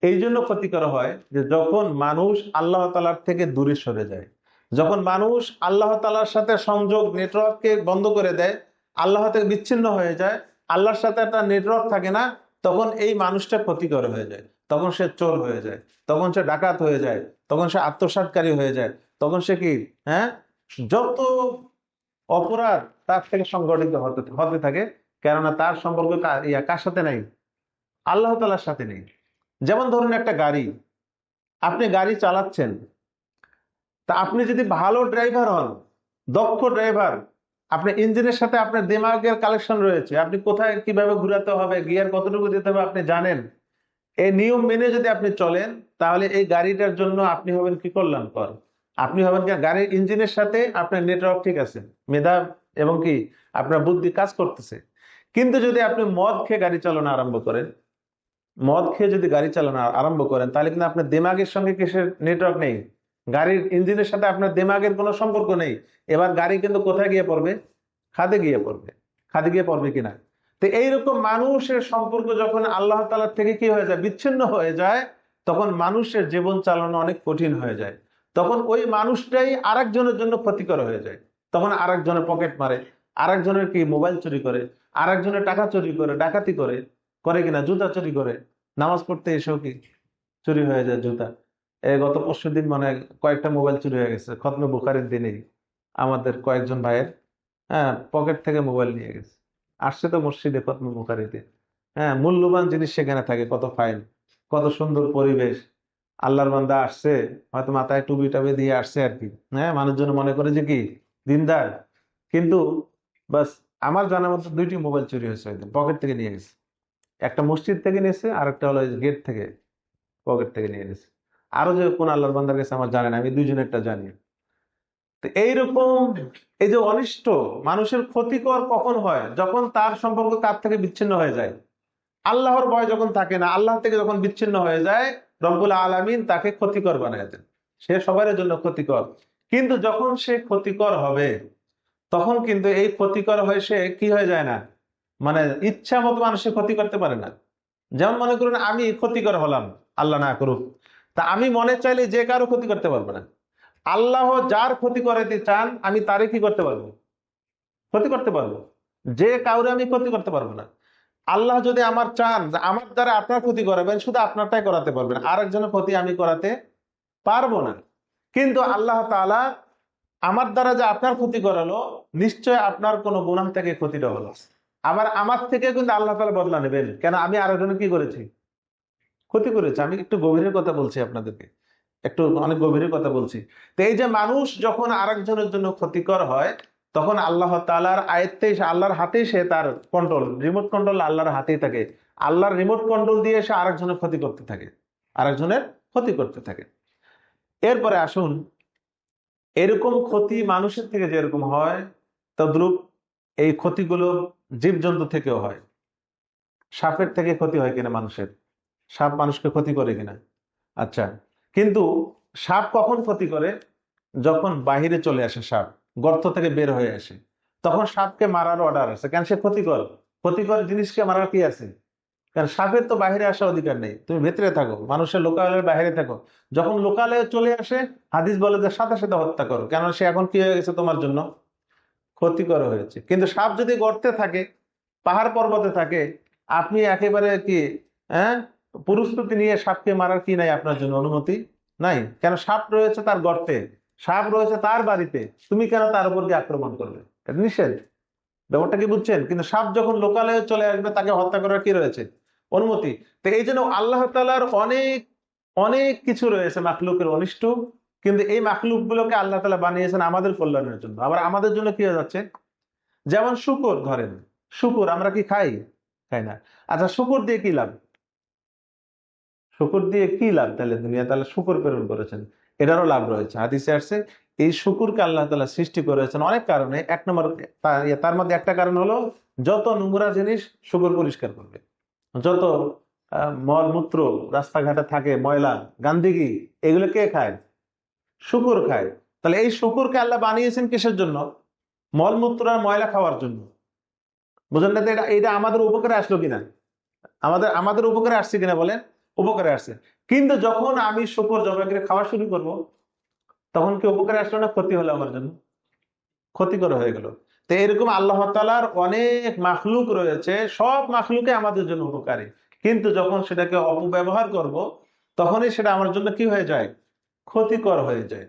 এই জন্য ক্ষতিকর হয় যে যখন মানুষ আল্লাহ তাআলার থেকে দূরে সরে যায়, যখন মানুষ আল্লাহ তাআলার সাথে সংযোগ, নেটওয়ার্ককে বন্ধ করে দেয়, আল্লাহ থেকে বিচ্ছিন্ন হয়ে যায়, আল্লাহর সাথে একটা নেটওয়ার্ক থাকে না, তখন এই মানুষটা ক্ষতিকর হয়ে যায়। তখন সে চোর হয়ে যায়, তখন সে ডাকাত হয়ে যায়, তখন সে আত্মসাৎকারী হয়ে যায়, তখন সে কি, হ্যাঁ, যত অপরাধ তার থেকে সংগঠিত হতে হতে থাকে। কেননা তার সম্পর্ক কার সাথে নাই? আল্লাহ তাআলার সাথে নেই। যেমন ধরুন একটা গাড়ি, আপনি গাড়ি চালাচ্ছেন, তা আপনি যদি ভালো ড্রাইভার হন, দক্ষ ড্রাইভার, আপনি ইঞ্জিনের সাথে আপনার দিমাগের কালেকশন রয়েছে, আপনি কোথায় কিভাবে ঘুরাতে হবে, গিয়ার কতটুকু দিতে হবে আপনি জানেন, এই নিয়ম মেনে যদি আপনি চলেন, তাহলে এই গাড়িটার জন্য আপনি হবেন কি কল্যাণকর। আপনি হবেন কি, গাড়ির ইঞ্জিনের সাথে আপনার নেটওয়ার্ক ঠিক আছে, মেধা এবং কি আপনার বুদ্ধি কাজ করতেছে। কিন্তু যদি আপনি মদ খেয়ে গাড়ি চালানো আরম্ভ করেন, মদ খেয়ে যদি গাড়ি চালানো আরম্ভ করেন, তাহলে কিন্তু আপনার দিমাগের সঙ্গে কিসের নেটওয়ার্ক নেই, গাড়ির ইঞ্জিনের সাথে আপনার দিমাগের কোনো সম্পর্ক নেই। এবার গাড়ি কিন্তু কোথায় গিয়ে পড়বে? খাদে গিয়ে পড়বে। খাদে গিয়ে পড়বে কিনা? তো এইরকম মানুষের সম্পর্ক যখন আল্লাহ তাআলা থেকে কি হয়ে যায়, বিচ্ছিন্ন হয়ে যায়, তখন মানুষের জীবন চালানো অনেক কঠিন হয়ে যায়। তখন ওই মানুষটাই আরেকজনের জন্য ক্ষতিকর হয়ে যায়। তখন আরেকজনের পকেট মারে, আরেকজনের কি মোবাইল চুরি করে, আরেকজনের টাকা চুরি করে, ডাকাতি করে, করে কিনা, জুতা চুরি করে, নামাজ পড়তে এসেও কি চুরি হয়ে যায় জুতা। গত পরশুদিন মানে কয়েকটা মোবাইল চুরি হয়ে গেছে খতমে বুখারীর দিনেই, আমাদের কয়েকজন ভাইয়ের, হ্যাঁ, পকেট থেকে মোবাইল নিয়ে গেছে। আসছে তো মসজিদে খতমে বুখারীতে, হ্যাঁ, মূল্যবান জিনিস সেখানে থাকে, কত ফাইল, কত সুন্দর পরিবেশ। আল্লাহর বান্দা আসছে, হয়তো মাথায় টুপি টাপি দিয়ে আসছে আর কি, হ্যাঁ, মানুষজন মনে করে যে কি দিনদার। কিন্তু বাস, আমার জানার মতো দুইটি মোবাইল চুরি হয়েছে একদম পকেট থেকে নিয়ে গেছে। একটা মসজিদ থেকে নিয়েছে, আর একটা হলো গেট থেকে, পকেট থেকে নিয়ে গেছে। আরো যে কোন আল্লাহর বান্দার কাছে আমার জানা নাই, আমি দুইজনেরটা জানি। তো এইরকম এই যে অনিষ্ট মানুষের ক্ষতিকর কখন হয়, যখন তার সম্পর্ক তার থেকে বিচ্ছিন্ন হয়ে যায়, আল্লাহর ভয় যখন থাকে না, আল্লাহ থেকে যখন বিচ্ছিন্ন হয়ে যায়, রব্বুল আলামিন তাকে ক্ষতিকর বানায় দেন। সে সবার জন্য ক্ষতিকর। কিন্তু যখন সে ক্ষতিকর হবে, তখন কিন্তু এই ক্ষতিকর হয়ে সে কি হয়ে যায় না, মানে ইচ্ছা মতো মানুষের ক্ষতি করতে পারে না। যেমন মনে করুন আমি ক্ষতিকর হলাম, আল্লাহ না করুক, তা আমি মনে চাইলে যে কারো ক্ষতি করতে পারবো না। আল্লাহ যার ক্ষতি করাতে চান, আমি তারে কি করতে পারবো? ক্ষতি করতে পারবো। যে কাউরে আমি ক্ষতি করতে পারবো না। আল্লাহ যদি আমার চান যে আমার দ্বারা আপনার ক্ষতি করাবেন, শুধু আপনারটাই করাতে পারবেন, আরেকজনের ক্ষতি আমি করাতে পারবো না। কিন্তু আল্লাহ তাআলা আমার দ্বারা যে আপনার ক্ষতি করালো, নিশ্চয় আপনার কোনো গুনাহ থেকে ক্ষতিটা হলো। আবার আমার থেকে কিন্তু আল্লাহ তাআলা বদলা নেবেন, কেন আমি আরেকজনের কি করেছি? ক্ষতি করেছে। আমি একটু গভীরের কথা বলছি আপনাদেরকে, একটু অনেক গভীরের কথা বলছি। তো এই যে মানুষ যখন আরেকজনের জন্য ক্ষতিকর হয়, তখন আল্লাহ তাআলার আয়ত্তে, আল্লাহর হাতেই সে তার কন্ট্রোল, রিমোট কন্ট্রোল আল্লাহর হাতেই থাকে। আল্লাহর রিমোট কন্ট্রোল দিয়ে সে আরেকজনের ক্ষতি করতে থাকে, আরেকজনের ক্ষতি করতে থাকে। এরপরে আসুন, এরকম ক্ষতি মানুষের থেকে যেরকম হয়, তদ্রূপ এই ক্ষতিগুলো জীবজন্তু থেকেও হয়। সাপের থেকে ক্ষতি হয় কিনা মানুষের? সাপ মানুষকে ক্ষতি করে কিনা? আচ্ছা, কিন্তু সাপ কখন ক্ষতি করে? যখন বাহিরে চলে আসে সাপ, গর্ত থেকে বের হয়ে আসে, তখন সাপকে মারার অর্ডার আছে, কারণ সে ক্ষতিকর। ক্ষতিকর জিনিসকে মারার কি আছে? কারণ সাপের তো বাইরে আসার অধিকার নেই, তুমি ভেতরে থাকো, মানুষের লোকালয়ের বাইরে থাকো। যখন লোকালয়ে চলে আসে, হাদিস বলে যে সাথে সাথে হত্যা করো, কেন সে এখন কি হয়ে গেছে তোমার জন্য? ক্ষতিকর হয়েছে। কিন্তু সাপ যদি গর্তে থাকে, পাহাড় পর্বতে থাকে, আপনি একেবারে কি, হ্যাঁ, প্রস্তুতি নিয়ে সাপকে মারার কি নাই আপনার জন্য অনুমতি নাই, কেন সাপ রয়েছে তার গর্তে, সাপ রয়েছে তার বাড়িতে, তুমি কেন তার উপর দিয়ে আক্রমণ করবে? এটা নিষেধ। ব্যাপারটা কি বুঝছেন? কিন্তু সাপ যখন লোকালয়ে চলে আসবে, তাকে হত্যা করার কি রয়েছে? অনুমতি। তো এই জন্য আল্লাহ তাআলার অনেক অনেক কিছু রয়েছে মাখলুকের অনিষ্ট, কিন্তু এই মাখলুক গুলোকে আল্লাহ তাআলা বানিয়েছেন আমাদের কল্যাণের জন্য। আবার আমাদের জন্য কি হয়ে যাচ্ছে? যেমন শুকর, ধরেন শুকর আমরা কি খাই? খাই না। আচ্ছা, শুকর দিয়ে কি লাভ? শুকর দিয়ে কি লাভ? তাহলে দুনিয়া তাহলে শুকর প্রেরণ করেছেন, এটারও লাভ রয়েছে। হাদিসে আসছে এই শুকুরকে আল্লাহ তাআলা সৃষ্টি করেছেন অনেক কারণে। এক নম্বর, তার মধ্যে একটা কারণ হলো, যত নোংরা জিনিস শুকর পরিষ্কার করবে। যত মল মূত্র রাস্তাঘাটে থাকে, ময়লা গান্দিগি, এগুলো কে খায়? শুকর খায়। তাহলে এই শুকরকে আল্লাহ বানিয়েছেন কিসের জন্য? মলমূত্র আর ময়লা খাওয়ার জন্য। বুঝলেন না? তো এটা এটা আমাদের উপকারে আসলো কিনা? আমাদের আমাদের উপকারে আসছে কিনা বলেন? উপকারে আসছে। কিন্তু যখন আমি শুকর জবাই করে খাওয়া শুরু করব, তখন কি উপকারে আসলো না ক্ষতি হলো আমার জন্য? ক্ষতিকর হয়ে গেল। তো এরকম আল্লাহ তাআলার অনেক মাখলুক রয়েছে, সব মাখলুকে আমাদের জন্য উপকারী। কিন্তু যখন সেটাকে অপব্যবহার করব, তখনই সেটা আমার জন্য কি হয়ে যায়? ক্ষতিকর হয়ে যায়।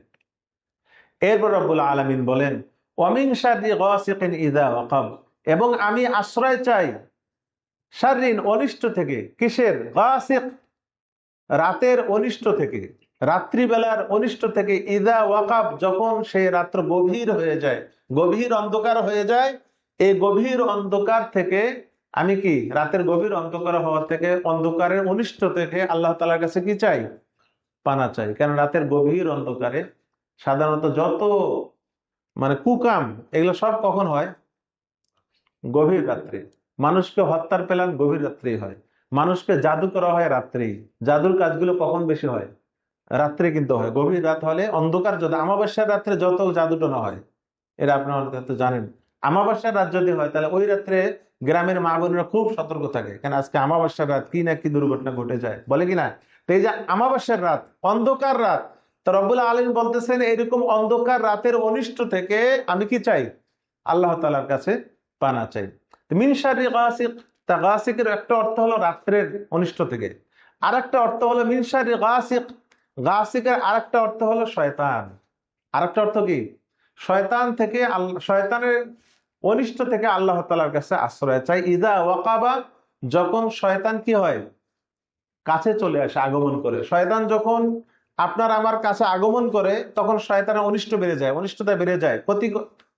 এরপর রব্বুল আলামিন বলেন, ওয়ামিন শাররি গাসিকিন ইযা ওয়াকাব, এবং আমি আশ্রয় চাই শাররিন অনিষ্ট থেকে। কিসের? গাসিক, রাতের অনিষ্ট থেকে, রাত্রিবেলার অনিষ্ট থেকে। ইযা ওয়াকাব, যখন সেই রাত্র গভীর হয়ে যায়, গভীর অন্ধকার হয়ে যায়, এই গভীর অন্ধকার থেকে আমি কি রাতের গভীর অন্ধকার হওয়া থেকে, অন্ধকারের অনিষ্ট থেকে আল্লাহ তাআলার কাছে কি চাই? পানা চাই। কারণ রাতের গভীর অন্ধকারে সাধারণত যত কুকাম, এগুলো সব কখন হয়? গভীর রাত্রে। মানুষকে হত্যার প্ল্যান গভীর রাত্রেই হয়। মানুষকে জাদু করা হয় রাত্রেই। জাদুর কাজগুলো কখন বেশি হয়? রাত্রে কিন্তু হয়। গভীর রাত হলে অন্ধকার, যদি আমাবস্যার রাত্রে যত জাদুটনা হয়, এটা আপনারা হয়তো জানেন। আমাবস্যার রাত যদি হয় তাহলে ওই রাত্রে গ্রামের মা বোনেরা খুব সতর্ক থাকে, কেন আজকে আমাবস্যার রাত, কি না কি দুর্ঘটনা ঘটে যায়, বলে কিনা? তো এই যে আমাবস্যার রাত, অন্ধকার রাত, তো রব্বুল আলামিন বলতেছেন এরকম অন্ধকার রাতের অনিষ্ট থেকে আমি কি চাই? আল্লাহ তাআলার কাছে পানা চাই। মিন শাররি গাসিক, তা গাসিকের একটা অর্থ হলো রাত্রের অনিষ্ট থেকে, আর একটা অর্থ হলো মিন শাররি গাসিক, গাসিকের আরেকটা অর্থ হলো শয়তান। আরেকটা অর্থ কি? শয়তান থেকে, শয়তানের অনিষ্ট থেকে আল্লাহ তাআলার কাছে আশ্রয় চাই। ইদা ওয়াকাবা, যখন শয়তান কি হয়? কাছে চলে আসে, আগমন করে। শয়তান যখন আপনার আমার কাছে আগমন করে, তখন শয়তানের অনিষ্ট বেড়ে যায়, অনিষ্টতা বেড়ে যায়,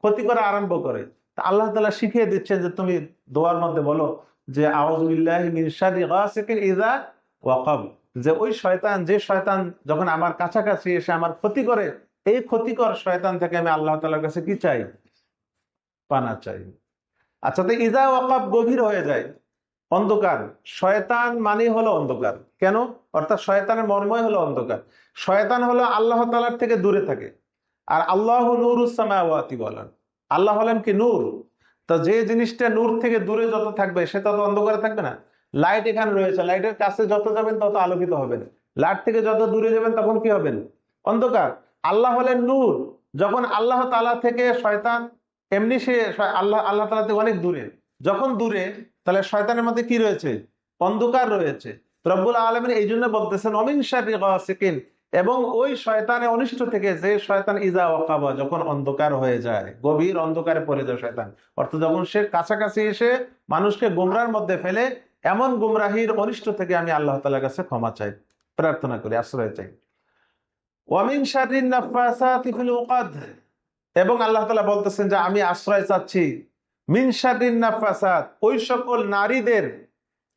ক্ষতি করা আরম্ভ করে। তা আল্লাহ তাআলা শিখিয়ে দিচ্ছেন যে তুমি দোয়ার মধ্যে বলো যে আউযু বিল্লাহি মিন শাররি গাসিকিন ইযা ওয়াকাব, যে ওই শয়তান, যে শয়তান যখন আমার কাছাকাছি এসে আমার ক্ষতি করে, এই ক্ষতিকর শয়তান থেকে আমি আল্লাহ তাআলার কাছে কি চাই? পানা চাই। আচ্ছা, তো ইযা ওয়াকাব গভীর হয়ে যায়, অন্ধকার। শয়তান মানে হলো অন্ধকার। কেন? অর্থাৎ শয়তানের মর্মই হলো অন্ধকার। শয়তান হলো আল্লাহ তাআলার থেকে দূরে থাকে। আর আল্লাহু নূরুস সামাওয়াতি বলেন, আল্লাহ হলেন কি? নূর। তো যে জিনিসটা নূর থেকে দূরে যত থাকবে সে তত অন্ধকারে থাকবে না। লাইট এখানে রয়েছে, লাইটের কাছে যত যাবেন তত আলোকিত হবেন। লাইট থেকে যত দূরে যাবেন তখন কি হবেন? অন্ধকার। আল্লাহ হলেন নূর। যখন আল্লাহ তাআলা থেকে শয়তান, এমনি সে আল্লাহ তাআলা থেকে অনেক দূরে, যখন দূরে, তাহলে শয়তানের মধ্যে কি রয়েছে? অন্ধকার রয়েছে। রব্বুল আলামিন এই জন্য বলতেছেন অমিন শাররি গাসিকিন, এবং ওই শয়তানের অনিষ্ট থেকে, যে শয়তান ইজা ওয়াকাবা, যখন অন্ধকার হয়ে যায়, গভীর অন্ধকারে পড়ে যায় শয়তান, অর্থাৎ যখন সে কাছাকাছি এসে মানুষকে গুমরার মধ্যে ফেলে, এমন গুমরাহির অনিষ্ট থেকে আমি আল্লাহ তাআলার কাছে ক্ষমা চাই, প্রার্থনা করি, আশ্রয় চাই। ওয়ামিন শাররিন নাফাসাতি ফিল উকাদ, এবং আল্লাহ তাআলা বলতেছেন যে আমি আশ্রয় চাচ্ছি মিন শাররিন নাফাসাত, ওই সকল নারীদের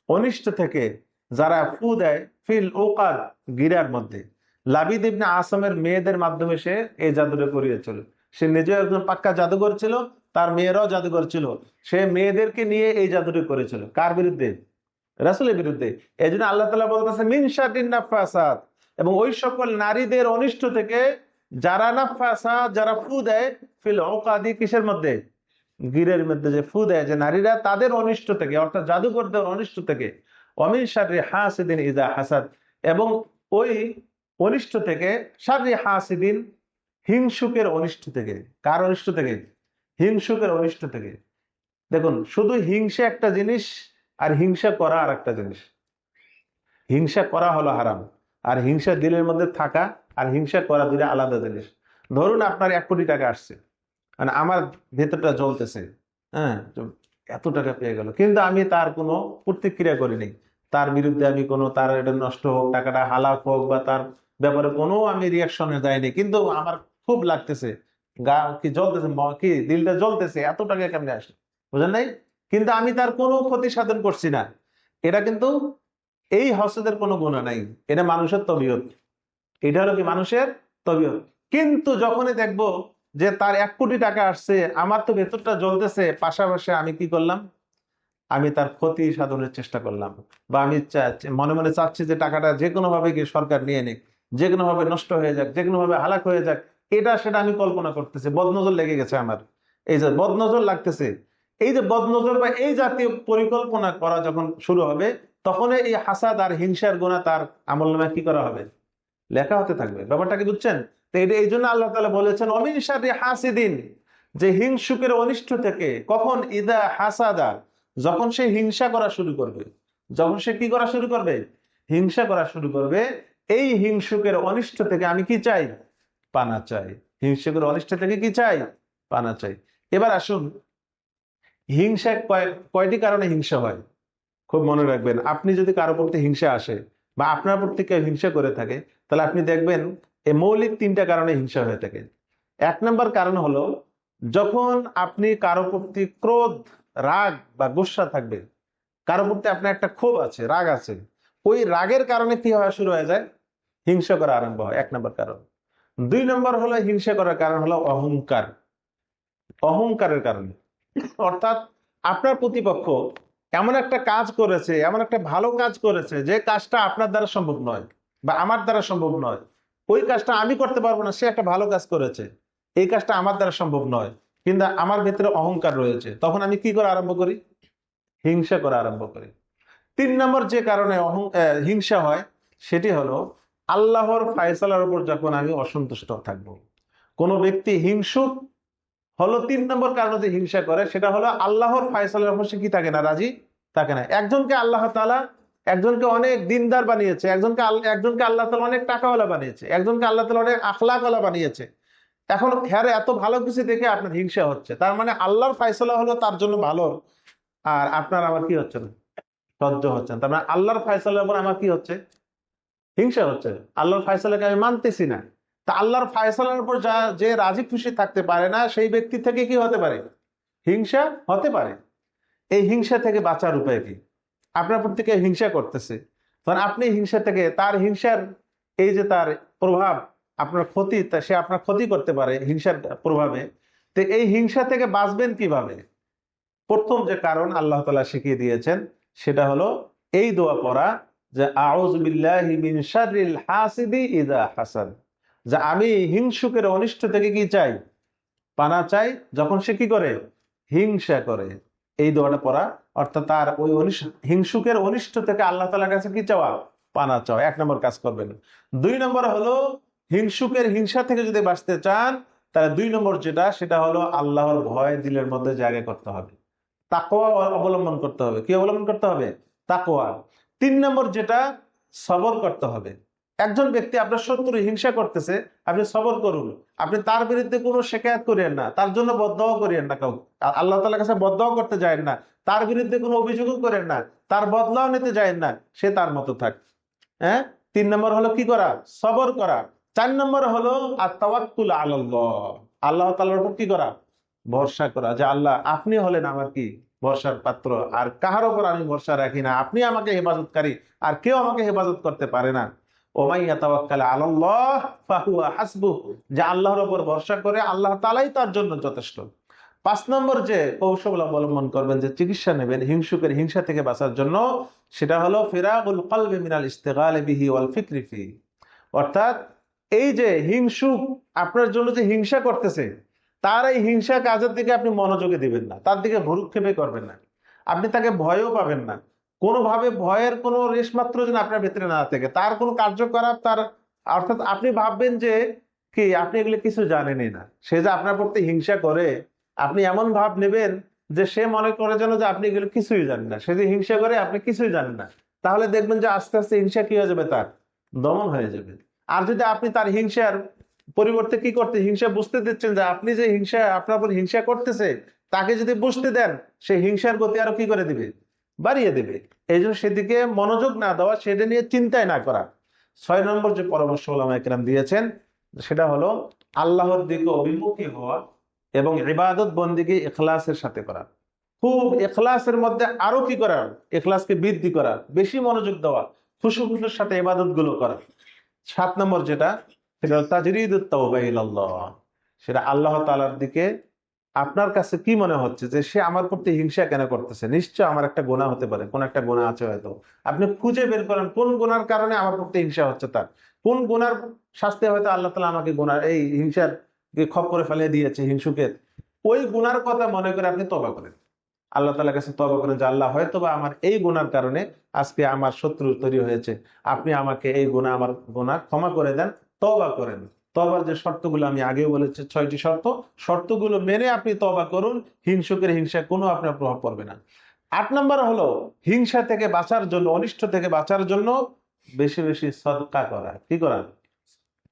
অনিষ্ট থেকে যারা ফু দেয়, ফিল উকাদ, গিরার মধ্যে। লাবিদ ইবনে আসমের মেয়েদের মাধ্যমে সে এই জাদুটা করিয়েছিল। সে নিজেও একজন পাক্কা জাদুঘর ছিল, তার মেয়েরাও জাদুঘর ছিল। সে মেয়েদেরকে নিয়ে এই জাদুটা করেছিল। কার বিরুদ্ধে? রাসূলের বিরুদ্ধে। এই জন্য আল্লাহ তাআলা বলতেছে মিন শাররিন নাফাসাত, এবং ওই সকল নারীদের অনিষ্ট থেকে যারা নাফাসাত, যারা ফু দেয়, ফিল উকাদি, কিসের মধ্যে? গিরের মধ্যে যে ফু দেয়, যে নারীরা, তাদের অনিষ্ট থেকে, অর্থাৎ জাদুঘরদের অনিষ্ট থেকে। অমিন শাররি হাসিদিন ইজা হাসাদ, এবং ওই অনিষ্ট থেকে, শাররি হাসিদিন, হিংসুকের অনিষ্ট থেকে। কার অনিষ্ট থেকে? হিংসুকের অনিষ্ট থেকে। দেখুন, শুধু হিংসা একটা জিনিস, আর হিংসা করা আর একটা জিনিস। হিংসা করা হলো হারাম, আর হিংসা দিলের মধ্যে থাকা আর হিংসা করা দুটো আলাদা জিনিস। ধরুন আপনার 1 কোটি টাকা আসছে, মানে আমার ভেতরটা জ্বলতেছে, হ্যাঁ, তো এত টাকা পেয়ে গেল, কিন্তু আমি তার কোনো প্রতিক্রিয়া করিনি, তার বিরুদ্ধে আমি কোনো, তার এটা নষ্ট হোক, টাকাটা হালাক হোক, বা তার ব্যাপারে কোনো আমি রিয়াকশনে যাইনি, কিন্তু আমার খুব লাগতেছে, গা কি জ্বলতেছে, কি দিলটা জ্বলতেছে, এত টাকা কেমনে আসে, বুঝেন নাই? কিন্তু আমি তার কোনো ক্ষতি সাধন করছি না। এটা কিন্তু, এই হসদের কোনো গুণা নাই, এটা মানুষের তবিয়ত। এটা হলো কি? মানুষের তবিয়ত। কিন্তু যখনই দেখবো যে তার 1 কোটি টাকা আসছে, আমার তো ভেতরটা জ্বলতেছে, পাশাপাশি আমি কি করলাম? আমি তার ক্ষতি সাধনের চেষ্টা করলাম, বা আমি মনে মনে চাচ্ছি যে টাকাটা যে কোনো ভাবে কি সরকার নিয়ে নিক, যে কোনো ভাবে নষ্ট হয়ে যাক, যে কোনো ভাবে হালাক হয়ে যাক, এটা সেটা আমি কল্পনা করতেছি। বদনজর লেগে গেছে আমার, এই যে বদনজর লাগতেছে, এই যে বদনজর বা এই জাতীয় পরিকল্পনা করা যখন শুরু হবে, তখন এই হাসাদ আর হিংসার গুনাহ তার আমলনামায় কি করা হবে? লেখা হতে থাকবে। ব্যাপারটা কি বুঝছেন? তো এটা এই জন্য আল্লাহ তাআলা বলেছেন অমিন শাররি হাসিদিন, যে হিংসুকের অনিষ্ট থেকে। কখন? ইদা হাসাদা, যখন সে হিংসা করা শুরু করবে। যখন সে কি করা শুরু করবে? হিংসা করা শুরু করবে। এই হিংসুকের অনিষ্ট থেকে আমি কি চাই? পানা চাই। হিংসুকের অনিষ্ট থেকে কি চাই? পানা চাই। এবার আসুন, হিংসা কয়টি কারণে হিংসা হয়? খুব মনে রাখবেন, আপনি যদি কারো প্রতি হিংসা আসে, বা আপনার প্রতি কেউ হিংসা করে থাকে, তাহলে আপনি দেখবেন এই মৌলিক 3টা কারণে হিংসা হয়ে থাকে। 1 নম্বর কারণ হলো, যখন আপনি কারো প্রতি ক্রোধ, রাগ বা গুসা থাকবে, কারো প্রতি আপনার একটা ক্ষোভ আছে, রাগ আছে, ওই রাগের কারণে কি হওয়া শুরু হয়ে যায়? হিংসা করা আরম্ভ হয়, 1 নম্বর কারণ। 2 নম্বর হলো হিংসা করার কারণ হলো অহংকার। অহংকারের কারণে, অর্থাৎ আপনার প্রতিপক্ষ এমন একটা কাজ করেছে, এমন একটা ভালো কাজ করেছে যে কাজটা আপনার দ্বারা সম্ভব নয় বা আমার দ্বারা সম্ভব নয়। ওই কাজটা আমি করতে পারবো না, সে একটা ভালো কাজ করেছে, এই কাজটা আমার দ্বারা সম্ভব নয়, কিন্তু আমার ভেতরে অহংকার রয়েছে। তখন আমি কি করা আরম্ভ করি? হিংসা করা আরম্ভ করি। 3 নম্বর যে কারণে হিংসা হয় সেটি হলো আল্লাহর ফায়সালার উপর যখন আমি অসন্তুষ্ট থাকবো। কোন ব্যক্তি হিংসুক হলো 3 নম্বর কারণে যে হিংসা করে, সেটা হলো আল্লাহর ফায়সালার উপর সে কি থাকে না, রাজি থাকে না। একজনকে আল্লাহ তাআলা একজনকে অনেক দিনদার বানিয়েছে, একজনকে আল্লাহ তাআলা অনেক টাকাওয়ালা বানিয়েছে, একজনকে আল্লাহ তাআলা অনেক আখলাকওয়ালা বানিয়েছে। এখন হ্যাঁ এত ভালো কিছু দেখে আপনার হিংসা হচ্ছে, তার মানে আল্লাহর ফায়সালা হলো তার জন্য ভালো, আর আপনার আবার কি হচ্ছে না, সহ্য হচ্ছে না। তার মানে আল্লাহর ফায়সালার উপর আমার কি হচ্ছে? হিংসা হচ্ছে। আল্লাহর ফায়সালাকে আমি মানতেছি না। তা আল্লাহর ফায়সালার উপর যে রাজি খুশি থাকতে পারে না, সেই ব্যক্তি থেকে কি হতে পারে? হিংসা হতে পারে। এই হিংসা থেকে বাঁচার উপায় কি? আপনার প্রতি কেউ হিংসা করতেছে, তখন আপনি হিংসা থেকে, তার হিংসার এই যে তার প্রভাব, আপনার ক্ষতি, সে আপনার ক্ষতি করতে পারে হিংসার প্রভাবে। তো এই হিংসা থেকে বাঁচবেন কিভাবে? প্রথম যে কারণ আল্লাহ তাআলা শিখিয়ে দিয়েছেন সেটা হলো এই দোয়া পড়া, যে আউযু বিল্লাহি মিন শাররিল হাসিদি ইযা হাসাদ, যে আমি হিংসুকের অনিষ্ট থেকে কি চাই? পানা চাই, যখন সে কি করে? হিংসা করে। এই দোয়াটা পড়া, অর্থাৎ তার ওই হিংসুকের অনিষ্ট থেকে আল্লাহ তাআলার কাছে কি চাওয়া? পানা চাওয়া। 1 নম্বর কাজ করবেন। 2 নম্বর হলো হিংসুকের হিংসা থেকে যদি বাঁচতে চান, তাহলে 2 নম্বর যেটা, সেটা হলো আল্লাহর ভয় দিলের মধ্যে জায়গা করতে হবে, তাকওয়া অবলম্বন করতে হবে। কি অবলম্বন করতে হবে? তাকওয়া। 3 নম্বর যেটা, সবর করতে হবে। একজন ব্যক্তি আপনার শত্রু হিংসা করতেছে, আপনি সবর করুন। আপনি তার বিরুদ্ধে কোনো শিকায়ত করিয়েন না, তার জন্য বদদোয়া করিয়েন না, কাউকে আল্লাহ তাআলার কাছে বদদোয়া করতে যায়েন না, তার বিরুদ্ধে কোনো অভিযোগও করেন না, তার বদলাও নিতে যায়েন না, সে তার মতো থাক। হ্যাঁ, 3 নম্বর হলো কি করা? সবর করা। 4 নম্বর হলো আত-তাওয়াক্কুল আলাল্লাহ, আল্লাহ তাআলার উপর কি করা? ভরসা করা, যে আল্লাহ আপনি হলেন আমার কি ভরসার পাত্র, আর কাহার উপর আমি ভরসা রাখি না, আপনি আমাকে হেফাজতকারী, আর কেউ আমাকে হেফাজত করতে পারে না। ওমাই ইয়াতাওয়াক্কাল আলাল্লাহ ফাহুয়া হাসবুহ, যে আল্লাহর উপর ভরসা করে আল্লাহ তাআলাই তার জন্য যথেষ্ট। 5 নম্বর যে কৌশল অবলম্বন করবেন, যে চিকিৎসা নেবেন হিংসুকের হিংসা থেকে বাঁচার জন্য, সেটা হলো ফিরাগুল কলবি মিনাল ইস্তিগালি বিহি ওয়াল ফিকরি ফি, অর্থাৎ এই যে হিংসুক আপনার জন্য যে হিংসা করতেছে, তার এই হিংসা কাজের দিকে আপনি মনোযোগী দিবেন না, তার দিকে ভ্রুক্ষেপে করবেন না, আপনি তাকে ভয়ও পাবেন না। কোনোভাবে ভয়ের কোনো রেশ মাত্র যেন আপনার ভেতরে না থাকে, তার কোনো কার্যকলাপ তার, অর্থাৎ আপনি ভাববেন যে কি আপনি এগুলো কিছু জানেনই না, সে যে আপনার প্রতি হিংসা করে, আপনি এমন ভাব নেবেন যে সে মনে করে যেন যে আপনি এগুলো কিছুই জানেন না, সে যে হিংসা করে আপনি কিছুই জানেন না। তাহলে দেখবেন যে আস্তে আস্তে হিংসা কি হয়ে যাবে, তার দমন হয়ে যাবে। আর যদি আপনি তার হিংসার পরিবর্তে কি করতে, হিংসা বুঝতে দিচ্ছেন, যে আপনি যে হিংসা, আপনার উপর হিংসা করতেছে, তাকে যদি বুঝতে দেন, সে হিংসার গতি আরো কি করে দিবে? বাড়িয়ে দেবে। এই জন্য সেদিকে মনোযোগ না দেওয়া, সেটা নিয়ে চিন্তাই না করা। 6 নম্বর যে পরামর্শ ওলামায়ে কেরাম দিয়েছেন, সেটা হলো আল্লাহর দিকে অভিমুখী হওয়া এবং ইবাদত বন্দেগী ইখলাসের সাথে করা। খুব ইখলাসের মধ্যে আরো কি করা? ইখলাসকে বৃদ্ধি করা, বেশি মনোযোগ দেওয়া, খুশুর সাথে ইবাদত গুলো করা। 7 নম্বর যেটা, সেটা হলো তাজরিদুত তাওবা ইলাল্লাহ, সেটা আল্লাহ তাআলার দিকে আপনার কাছে কি মনে হচ্ছে যে সে আমার প্রতি হিংসা কেন করতেছে, নিশ্চয় আমার একটা গুনাহ হতে পারে, কোন একটা গুনাহ আছে হয়তো। আপনি খুঁজে বের করেন কোন গুনার কারণে আমার প্রতি হিংসা হচ্ছে, তার কোন গুনার শাস্তি হয়তো আল্লাহ তাআলা আমাকে গুনাহ এই হিংসার খপ্পরে ফেলে দিয়েছে হিংসুকের, ওই গুনার কথা মনে করে আপনি তওবা করেন, আল্লাহ তাআলার কাছে তওবা করেন যে আল্লাহ হয়তোবা আমার এই গুনার কারণে আজকে আমার শত্রু তৈরি হয়েছে, আপনি আমাকে এই গুনাহ, আমার গুনাহ ক্ষমা করে দেন। তওবা করেন। তওবার যে শর্তগুলো আমি আগেও বলেছি, 6টি শর্ত, শর্তগুলো মেনে আপনি তওবা করুন, হিংসুকের হিংসা কোনো আপনার প্রভাব পড়বে না। 8 নম্বর হলো হিংসা থেকে বাঁচার জন্য, অনিষ্ট থেকে বাঁচার জন্য বেশি বেশি সদকা করা। কি করা?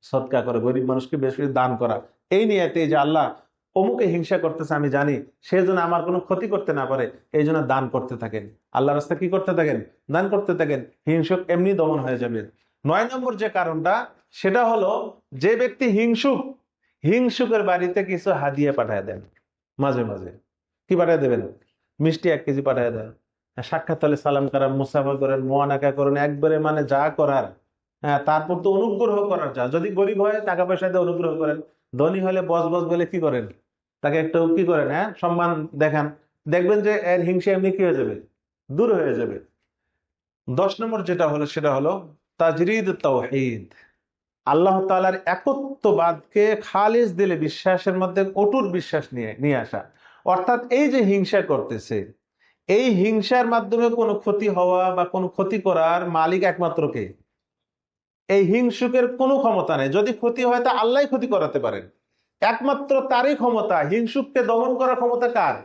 সদকা করে, গরিব মানুষকে বেশি বেশি দান করা, এই নিয়তে যে আল্লাহ অমুকে হিংসা করতেছে, আমি জানি সে যেন আমার কোনো ক্ষতি করতে না পারে, এই জন্য দান করতে থাকেন, আল্লাহ রাস্তায় কি করতে থাকেন? দান করতে থাকেন, হিংসুক এমনি দমন হয়ে যাবে। 9 নম্বর যে কারণটা, সেটা হলো যে ব্যক্তি হিংসুক, হিংসুকের বাড়িতে কিছু হাদিয়া পাঠায় দেন মাঝে মাঝে। কি পাঠায় দেবেন? মিষ্টি 1 কেজি পাঠায় দেন, সাক্ষাৎ হলে সালাম করেন, মুসাফা করেন, মুআনাকা করেন, একবারে মানে যা করার। হ্যাঁ, তারপর তো অনুগ্রহ করার যা, যদি গরিব হয় টাকা পয়সা দিয়ে অনুগ্রহ করেন, ধনী হলে বস বস বলে কি করেন, তাকে একটু কি করেন, হ্যাঁ সম্মান দেখান। দেখবেন যে এর হিংসা এমনি কি হয়ে যাবে, দূর হয়ে যাবে। 10 নম্বর যেটা হলো সেটা হলো তাজরিদ তাওহীদ, আল্লাহ তাআলার একত্ববাদকে খালিস দিলে বিশ্বাসের মধ্যে অটুট বিশ্বাস নিয়ে নিয়ে আসা। অর্থাৎ এই যে হিংসা করতেছে, এই হিংসার মাধ্যমে কোনো ক্ষতি হওয়া বা কোনো ক্ষতি করার মালিক একমাত্র কে? এই হিংসুকের কোনো ক্ষমতা নেই। যদি ক্ষতি হয় তা আল্লাহই ক্ষতি করাতে পারেন, একমাত্র তারই ক্ষমতা। হিংসুককে দমন করার ক্ষমতা কার?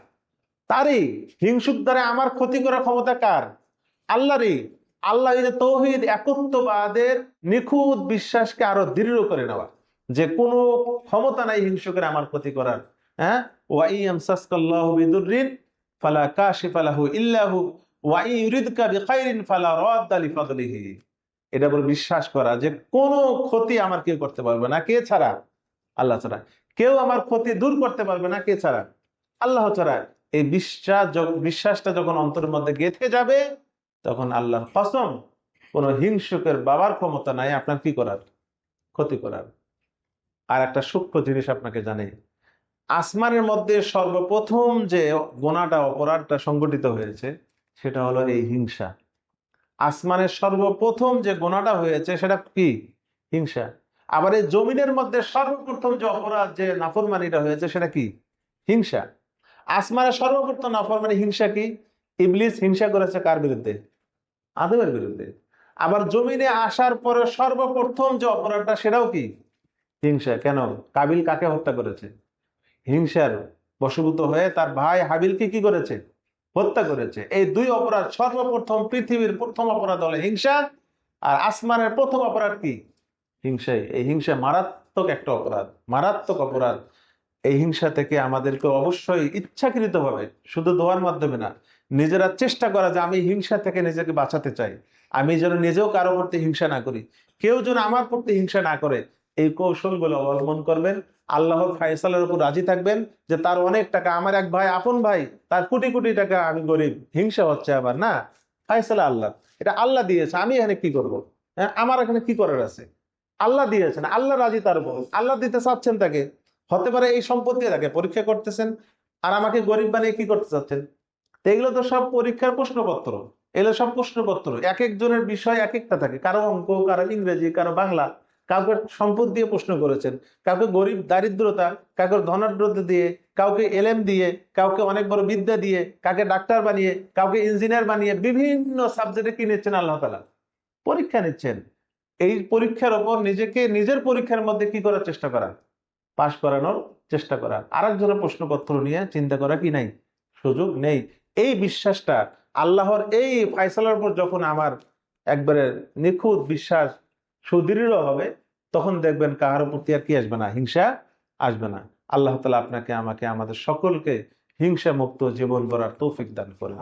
তারই। হিংসুক দ্বারা আমার ক্ষতি করার ক্ষমতা কার? আল্লাহরই। আল্লাহ এই যে তৌহিদ একত্ববাদের নিখুঁত বিশ্বাসকে আরো দৃঢ় করে নেওয়া, যে কোনো ক্ষমতা নাই হিংসুকের আমার ক্ষতি করার। হ্যাঁ, ওয়া ইয়ামসাসকাল্লাহু বিদুররিন ফালা কাশিফা লাহু ইল্লা হু ওয়া ইউরিদকা বিখাইরিন ফালা রাদ্দা লিফাদলিহি। এটা বলে বিশ্বাস করা যে কোনো ক্ষতি আমার কেউ করতে পারবে না, কে ছাড়া? আল্লাহ ছাড়া। কেউ আমার ক্ষতি দূর করতে পারবে না, কে ছাড়া? আল্লাহ ছাড়া। এই বিশ্বাসটা যখন অন্তরের মধ্যে গেঁথে যাবে, তখন আল্লাহর কসম, কোন হিংসুকের বাবার ক্ষমতা নাই আপনার কি করার, ক্ষতি করার। আর একটা সূক্ষ্ম জিনিস আপনাকে জানাই, আসমানের মধ্যে সর্বপ্রথম যে গুনাহটা, অপরাধটা সংগঠিত হয়েছে সেটা হলো এই হিংসা। আসমানের সর্বপ্রথম যে গুনাহটা হয়েছে সেটা কি? হিংসা। আবার এই জমিনের মধ্যে সর্বপ্রথম যে অপরাধ, যে নাফরমানিটা হয়েছে সেটা কি? হিংসা। আসমানের সর্বপ্রথম নাফরমানি হিংসা কি? ইবলিস হিংসা করেছে কার বিরুদ্ধে? আদমের বিরুদ্ধে। আবার জমিনে আসার পরে সর্বপ্রথম যে অপরাধটা সেটাও কি? হিংসা। কেন? কাবিল কাকে হত্যা করেছে? হিংসার বশীভূত হয়ে তার ভাই হাবিলকে কি করেছে? হত্যা করেছে। এই দুই অপরাধ সর্বপ্রথম, পৃথিবীর প্রথম অপরাধ হলো হিংসা। আর আসমানের প্রথম অপরাধ কি? হিংসাই। এই হিংসা মারাত্মক একটা অপরাধ, মারাত্মক অপরাধ। এই হিংসা থেকে আমাদেরকে অবশ্যই ইচ্ছাকৃতভাবে, শুধু দোয়ার মাধ্যমে না, নিজেরা চেষ্টা করা যে আমি হিংসা থেকে নিজেকে বাঁচাতে চাই। আমি যেন নিজেও কারো প্রতি হিংসা না করি, কেউ যেন আমার প্রতি হিংসা না করে, এই কৌশলগুলো অবলম্বন করবেন। আল্লাহর ফায়সালার উপর রাজি থাকবেন যে তার অনেক টাকা, আমার এক ভাই, আপন ভাই, তার কোটি কোটি টাকা, আমি গরিব, হিংসা হচ্ছে আবার না। ফায়সালা আল্লাহ, এটা আল্লাহ দিয়েছে, আমি এখানে কি করব? হ্যাঁ, আমার এখানে কি করার আছে? আল্লাহ দিয়েছেন, আল্লাহ রাজি তার উপর, আল্লাহ দিতে চাচ্ছেন তাকে। হতে পারে এই সম্পত্তি তাকে পরীক্ষা করতেছেন, আর আমাকে গরিব বানিয়ে কি করতে চাচ্ছেন? তো এগুলো তো সব পরীক্ষার প্রশ্নপত্র। এগুলো সব প্রশ্নপত্র, এক একজনের বিষয় এক একটা থাকে, কারো অঙ্ক, কারো ইংরেজি, কারো বাংলা। কাউকে সম্পদ দিয়ে প্রশ্ন করেছেন, কাউকে গরিব দারিদ্রতা, কাউকে ধনাঢ্যতা দিয়ে, কাউকে এলেম দিয়ে, কাউকে অনেক বড় বিদ্যা দিয়ে, কাউকে ডাক্তার বানিয়ে, কাউকে ইঞ্জিনিয়ার বানিয়ে, বিভিন্ন সাবজেক্টে কি নিচ্ছেন? আল্লাহ তাআলা পরীক্ষা নিচ্ছেন। এই পরীক্ষার ওপর নিজেকে, নিজের পরীক্ষার মধ্যে কি করার চেষ্টা করা? পাশ করানোর চেষ্টা করা। আরেকজনের প্রশ্নপত্র নিয়ে চিন্তা করা কি নাই? সুযোগ নেই। এই বিশ্বাসটা, আল্লাহর এই ফায়সালার উপর যখন আমার একবারে নিখুঁত বিশ্বাস সুদৃঢ় হবে, তখন দেখবেন কাহার প্রতি আর কি আসবে না? হিংসা আসবে না। আল্লাহ তাআলা আপনাকে, আমাকে, আমাদের সকলকে হিংসা মুক্ত জীবন গড়ার তৌফিক দান করুন।